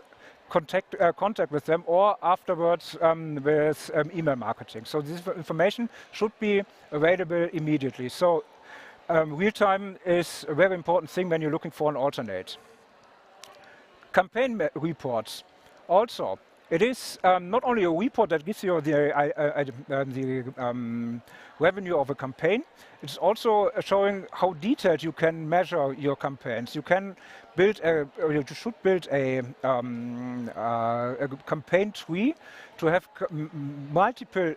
contact with them or afterwards with email marketing. So this information should be available immediately. So real-time is a very important thing when you're looking for an alternate. Campaign reports. Also, it is not only a report that gives you the revenue of a campaign, it's also showing how detailed you can measure your campaigns. You can build you should build a campaign tree to have multiple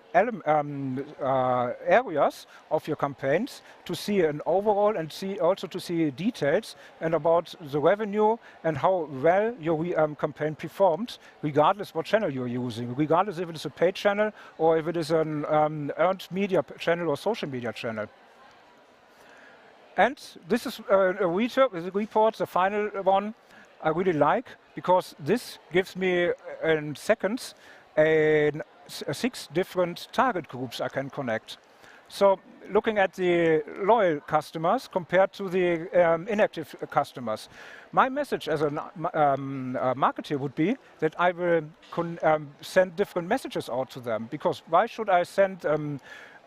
areas of your campaigns to see an overall and also to see details and about the revenue and how well your campaign performed, regardless what channel you're using, regardless if it is a paid channel or if it is an earned media channel or social media channel. And this is a report, the final one, I really like, because this gives me in seconds 6 different target groups I can connect. So looking at the loyal customers compared to the inactive customers, my message as a marketer would be that I will send different messages out to them, because why should I send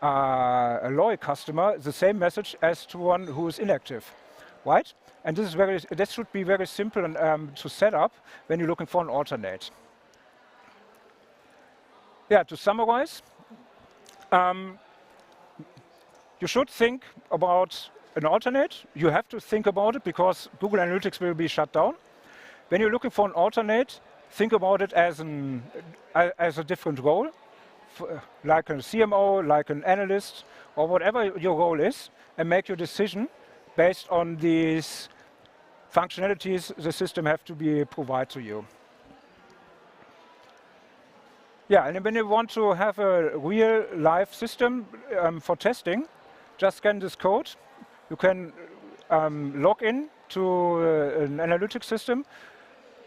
a loyal customer the same message as to one who is inactive, right? And this should be very simple to set up when you're looking for an alternate. Yeah, to summarize, you should think about an alternate. You have to think about it because Google Analytics will be shut down. When you're looking for an alternate, think about it as a different role, like a CMO, like an analyst, or whatever your role is, and make your decision based on these functionalities the system have to provide to you. Yeah, and when you want to have a real live system for testing, just scan this code. You can log in to an analytics system,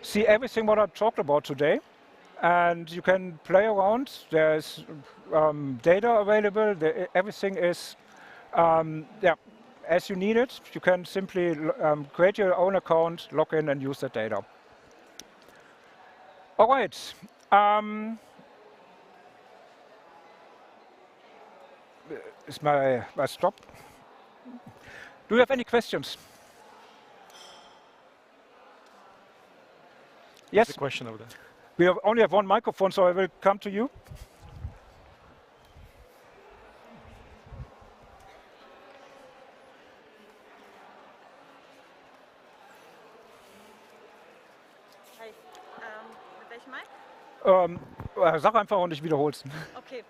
see everything what I talked about today, and you can play around. There's data available. Everything is yeah, as you need it. You can simply create your own account, log in, and use that data. All right. Is my stop? Do you have any questions? Yes. There's a question over there. We only have one microphone, so I will come to you. Hi. Mit welchem Mic? Sag einfach und ich wiederhol's. Okay.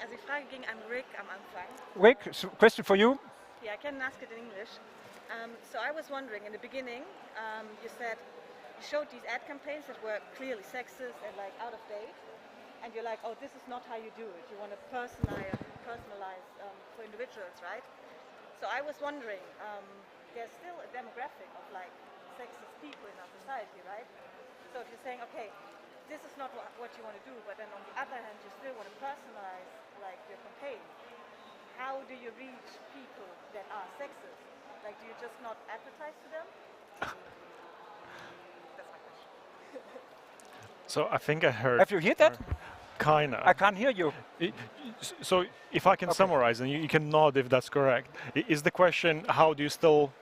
Also die Frage ging an Rick am Anfang. Rick, question for you. Yeah, I can ask it in English. So I was wondering, in the beginning, you said you showed these ad campaigns that were clearly sexist and like out of date, and you're like, oh, this is not how you do it. You want to personalize for individuals, right? So I was wondering, there's still a demographic of like sexist people in our society, right? So if you're saying, okay, this is not what you want to do, but then on the other hand, you still want to personalize like your campaign. How do you reach people that are sexist? Like, do you just not advertise to them? That's my question. So I think I heard. Have you heard that? Kinda. I can't hear you. So if I can summarize, and you can nod if that's correct, is the question, how do you still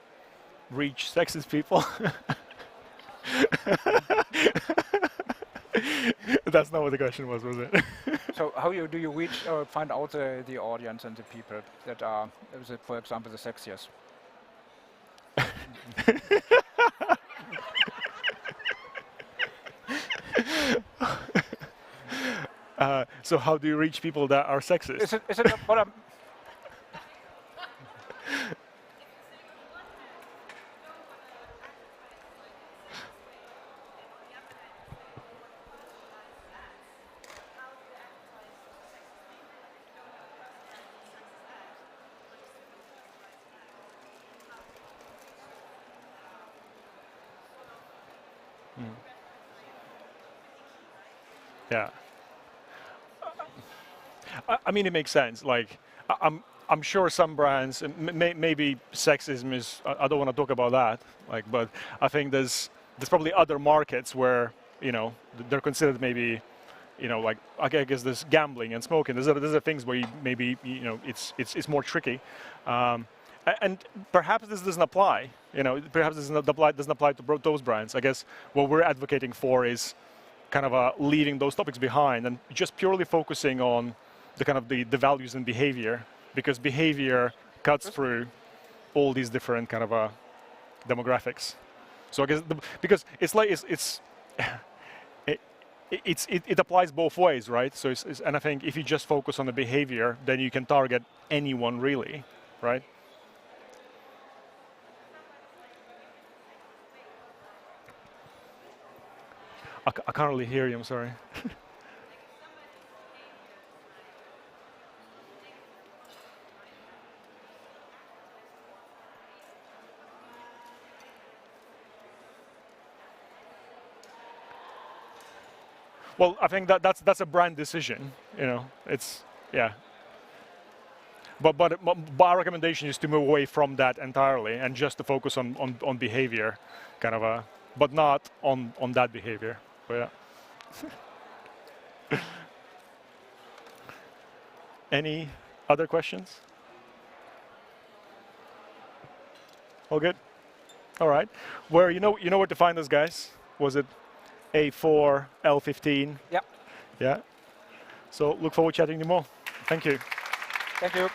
reach sexist people? That's not what the question was it? So how do you reach or find out the audience and the people that are, for example, the sexiest? So how do you reach people that are sexist? Is it what I'm... Yeah. I mean, it makes sense. Like, I'm sure some brands, maybe sexism is. I don't want to talk about that. Like, but I think there's probably other markets where they're considered maybe, like I guess there's gambling and smoking. There's other things where maybe it's more tricky. And perhaps this doesn't apply. Perhaps this doesn't apply to those brands. I guess what we're advocating for is kind of leaving those topics behind and just purely focusing on the kind of the values and behavior, because behavior cuts through all these different kind of demographics. So I guess because it's like it applies both ways, right? So and I think if you just focus on the behavior, then you can target anyone really, right? I can't really hear you, I'm sorry. Well, I think that's a brand decision, it's, yeah. But our recommendation is to move away from that entirely and just to focus on behavior, kind of but not on that behavior. But yeah. Any other questions? All good? All right. Where you know where to find us, guys? Was it A4 L15? Yeah. Yeah. So look forward to chatting to you more. Thank you. Thank you.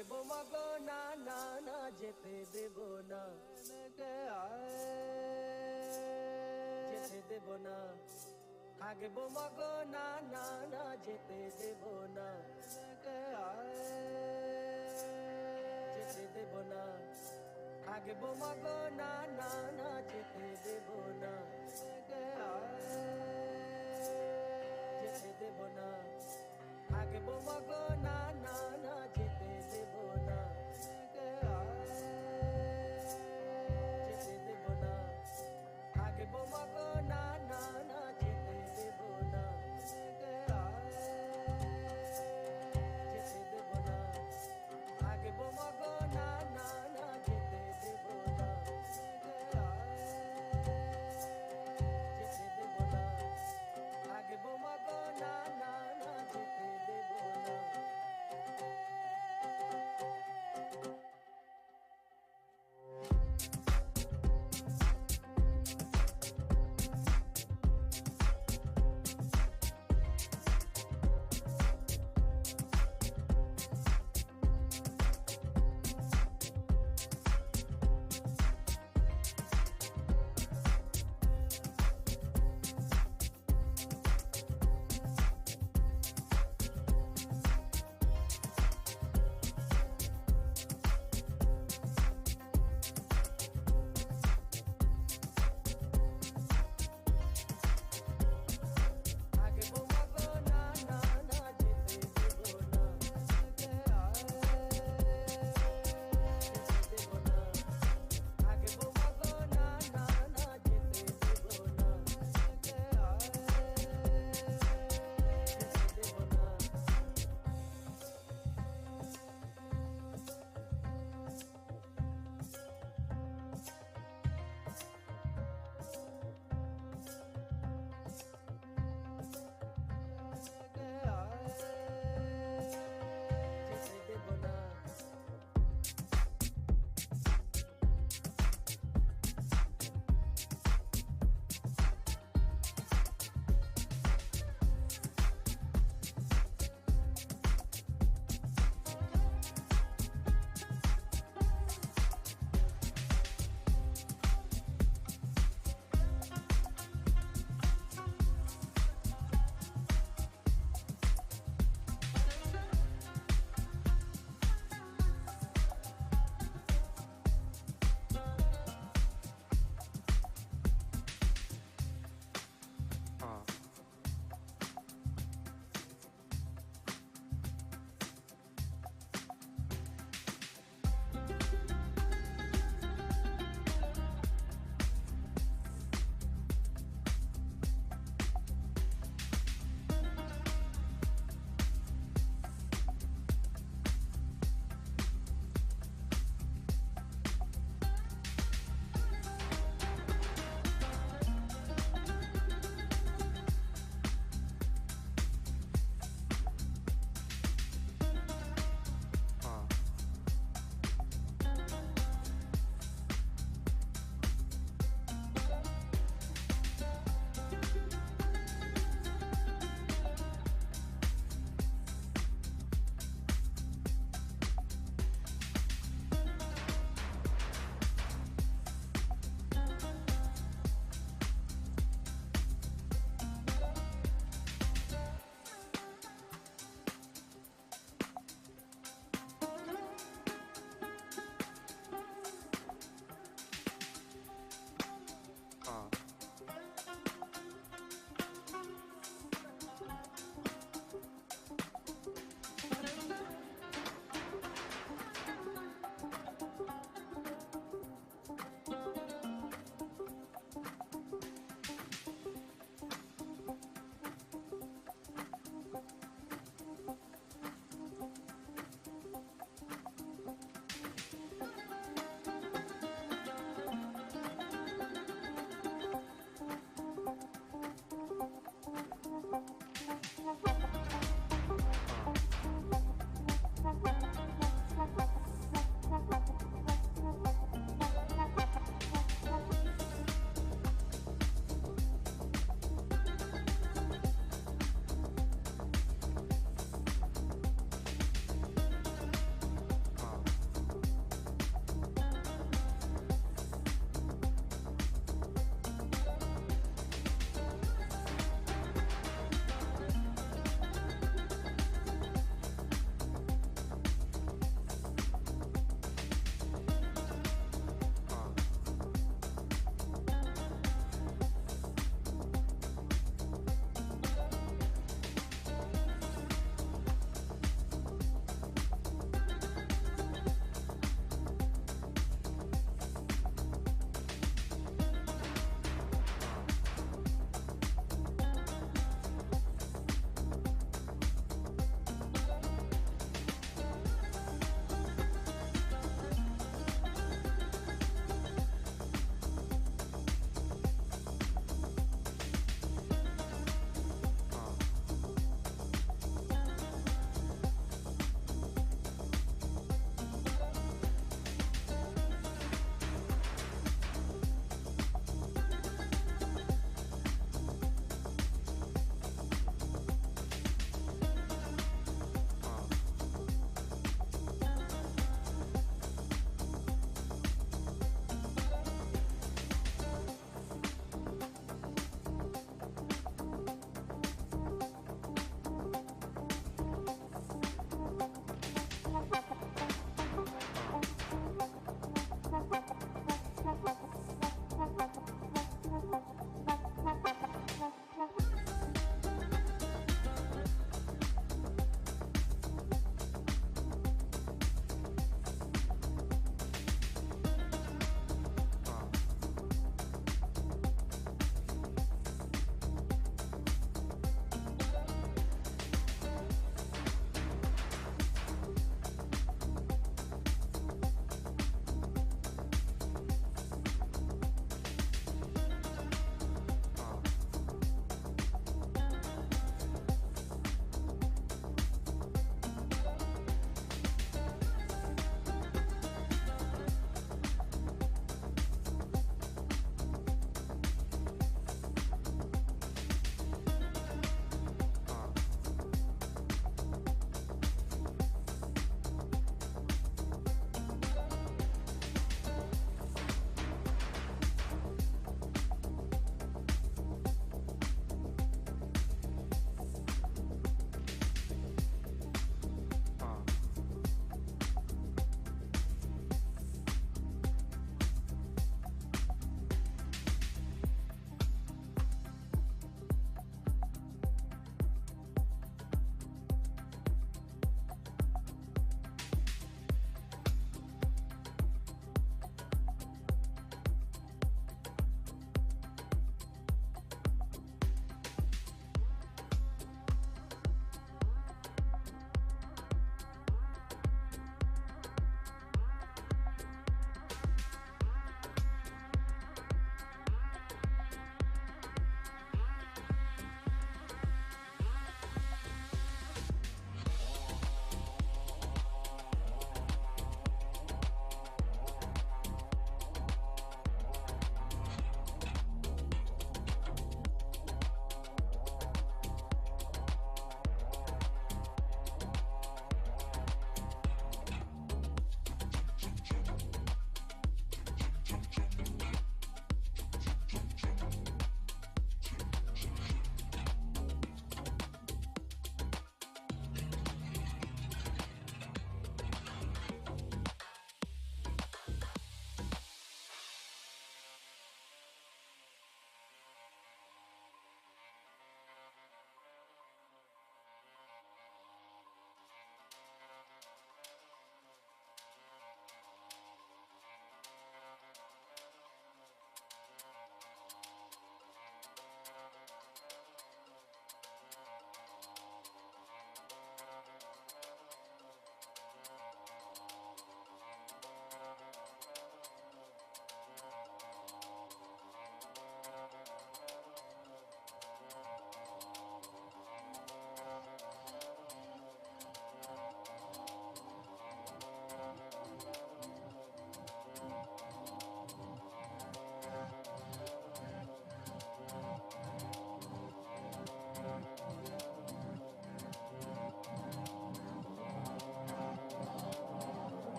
থাকবো মাগো না না না যেতে দেব না যেতে দেব না থাকবো মাগো না না না যেতে দেব না যেতে দেব না থাকবো মাগো না না না যেতে দেব না যেতে দেব না থাকবো মাগো না না না যেতে দেব না যেতে দেব না থাকবো মাগো না না না যেতে দেব না যেতে দেব না থাকবো মাগো না না না যেতে দেব না যেতে দেব না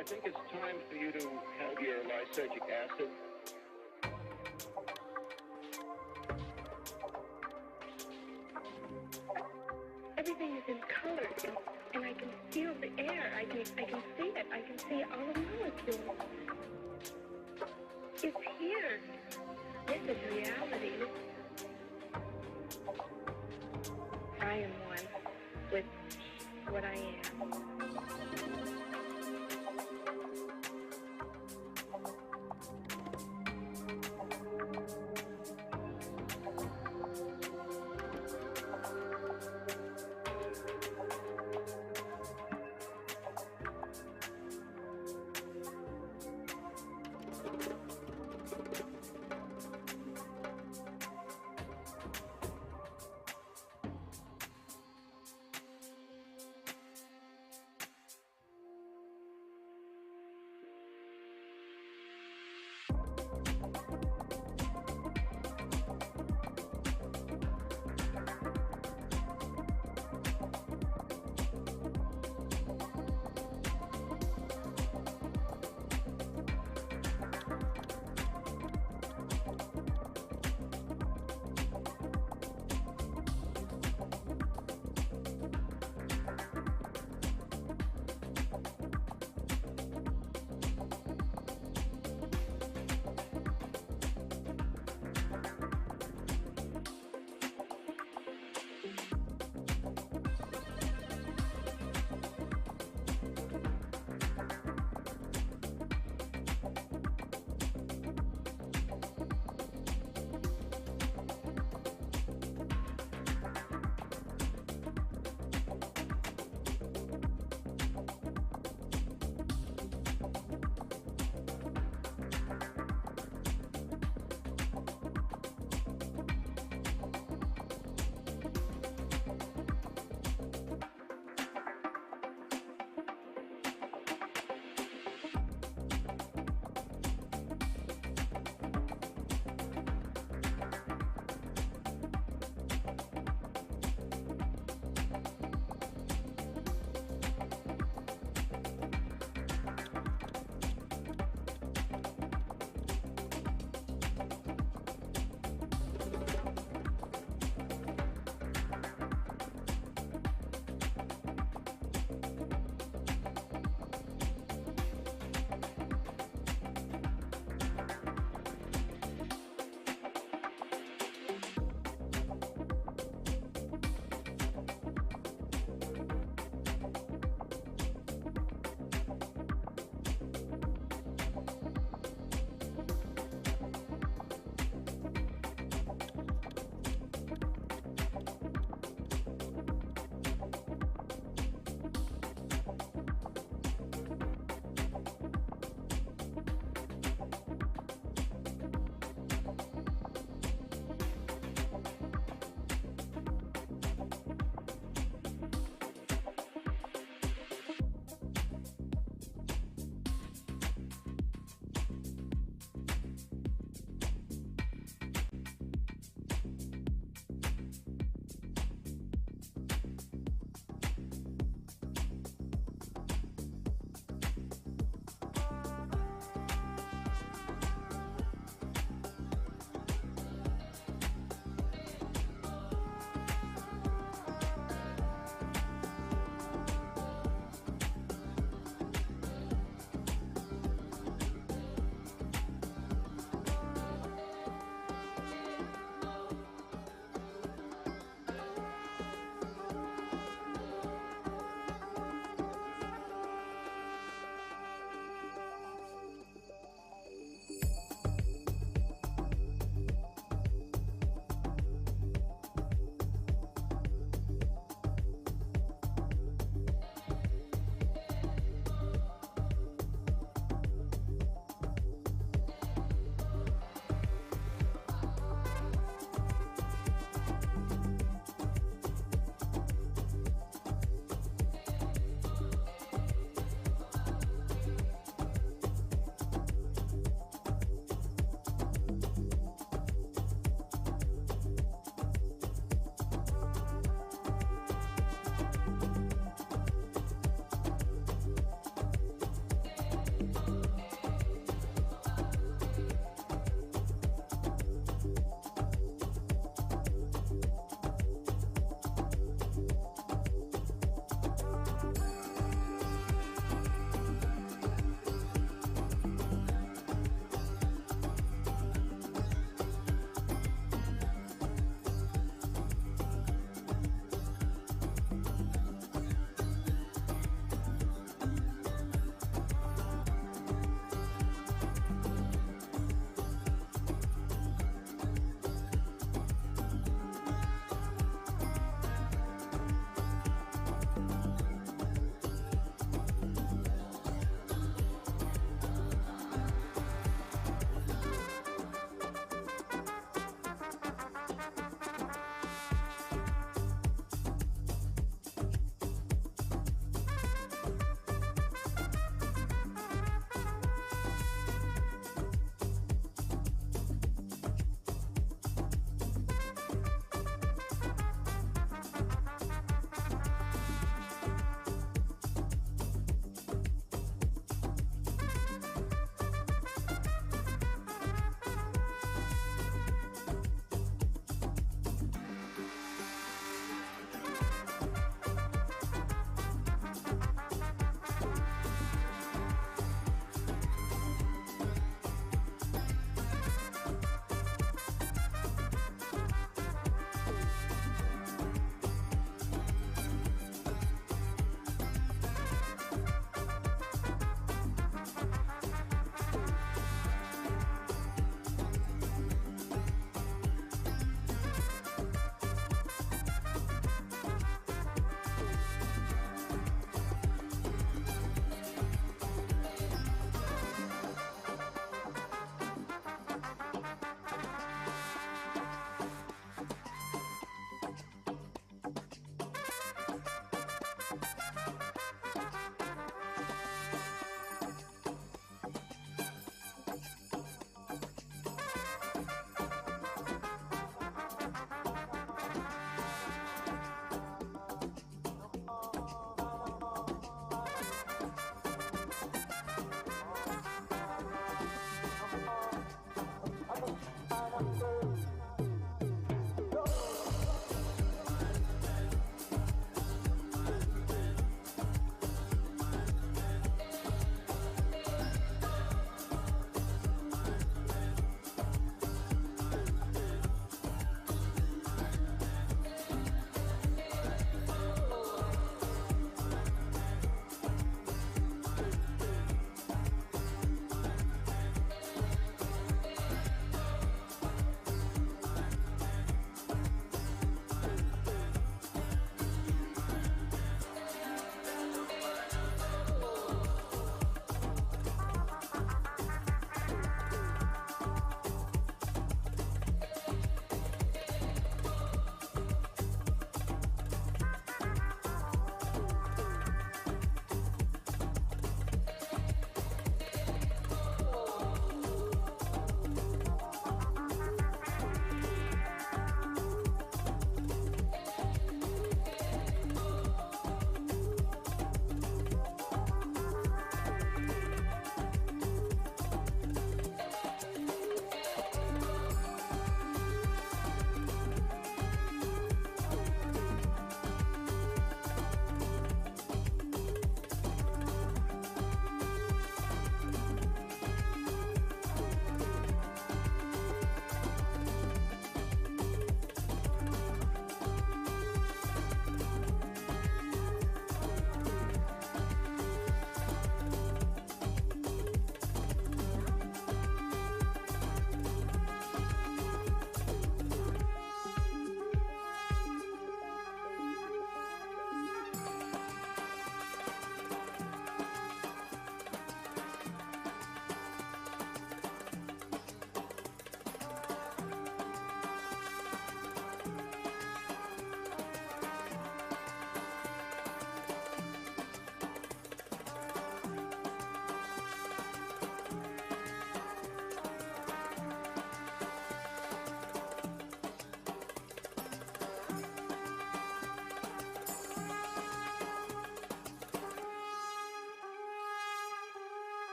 I think it's time for you to have your lysergic acid. Everything is in color, and I can feel the air. I can see it. I can see all the molecules. It's here. This is reality. I am one with what I am.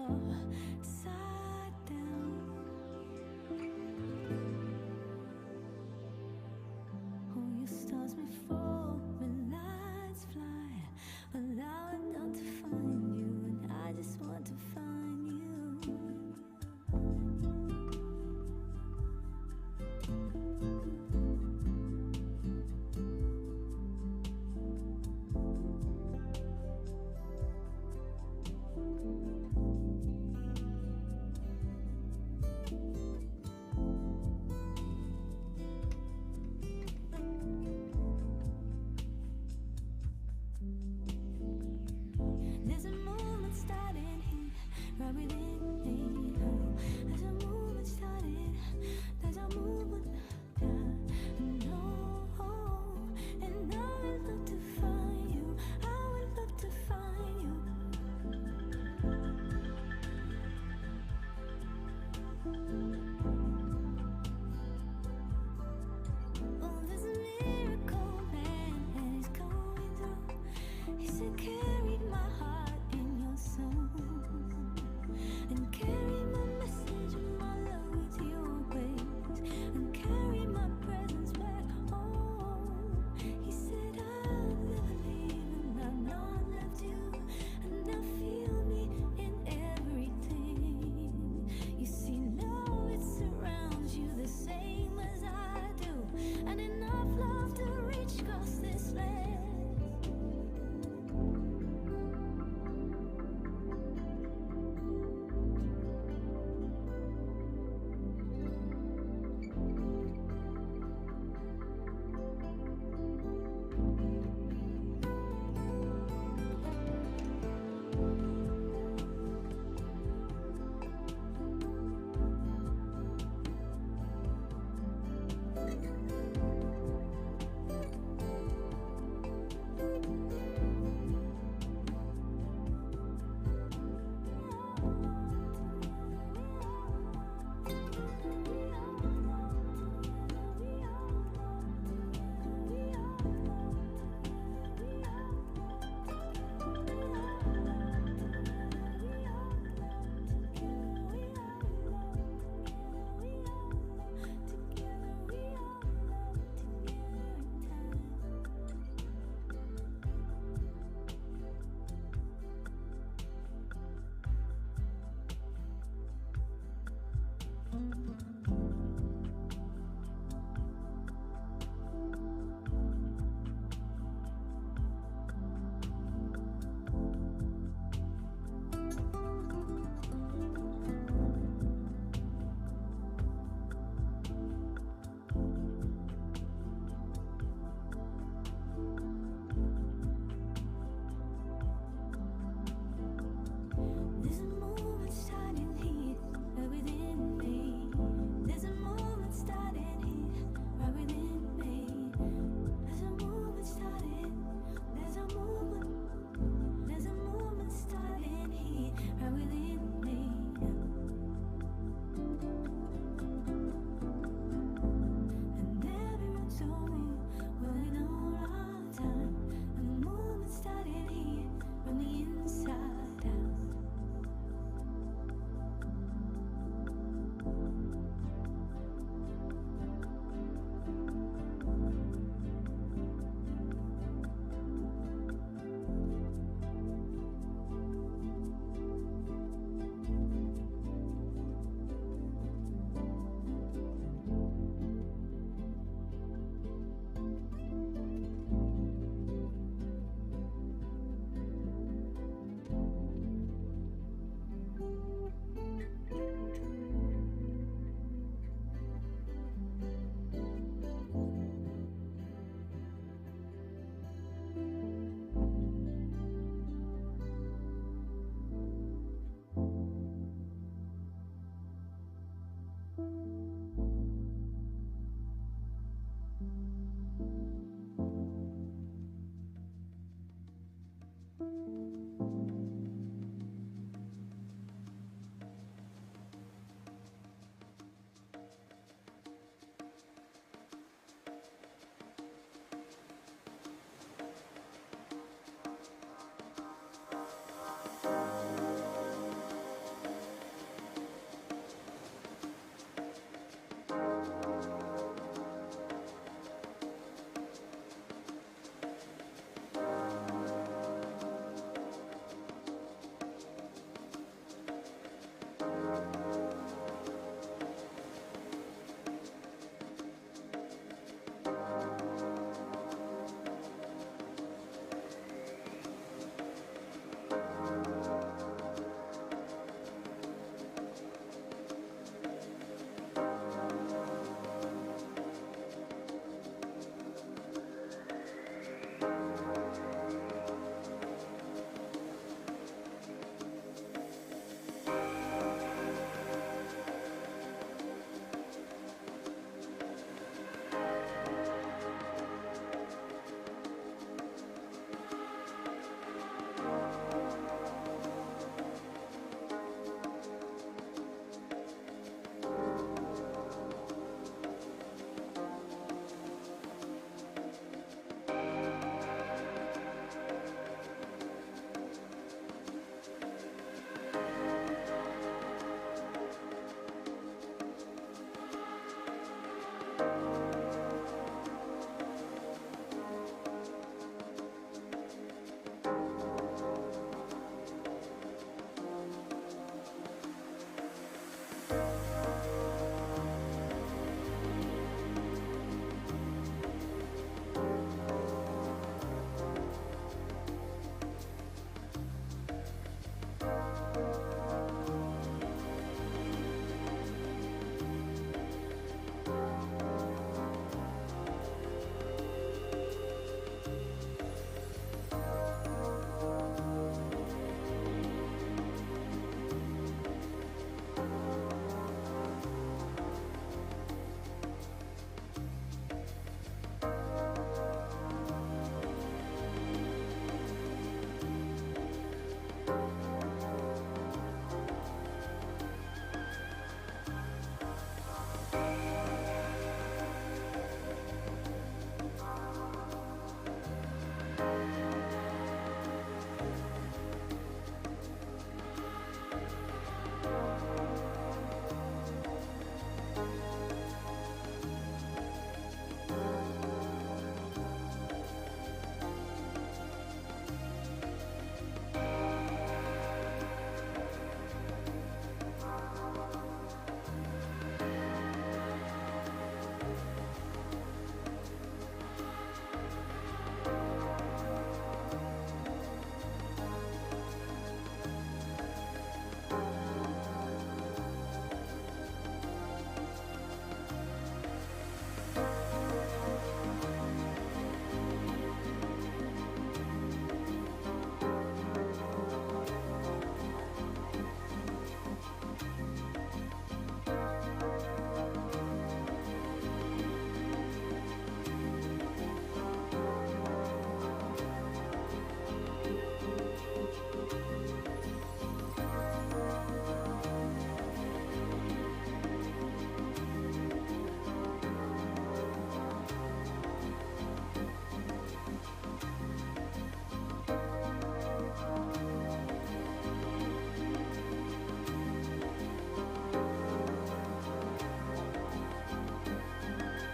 upside down. Oh, your stars may fall when lights fly, allow it not to find you, and I just want to find you. There's a movement starting here, right within me. Oh, there's a movement starting. There's a movement. No, and I would love to find you. I would love to find you. Oh, there's a miracle man, and he's going through. He said, carried my heart in your soul.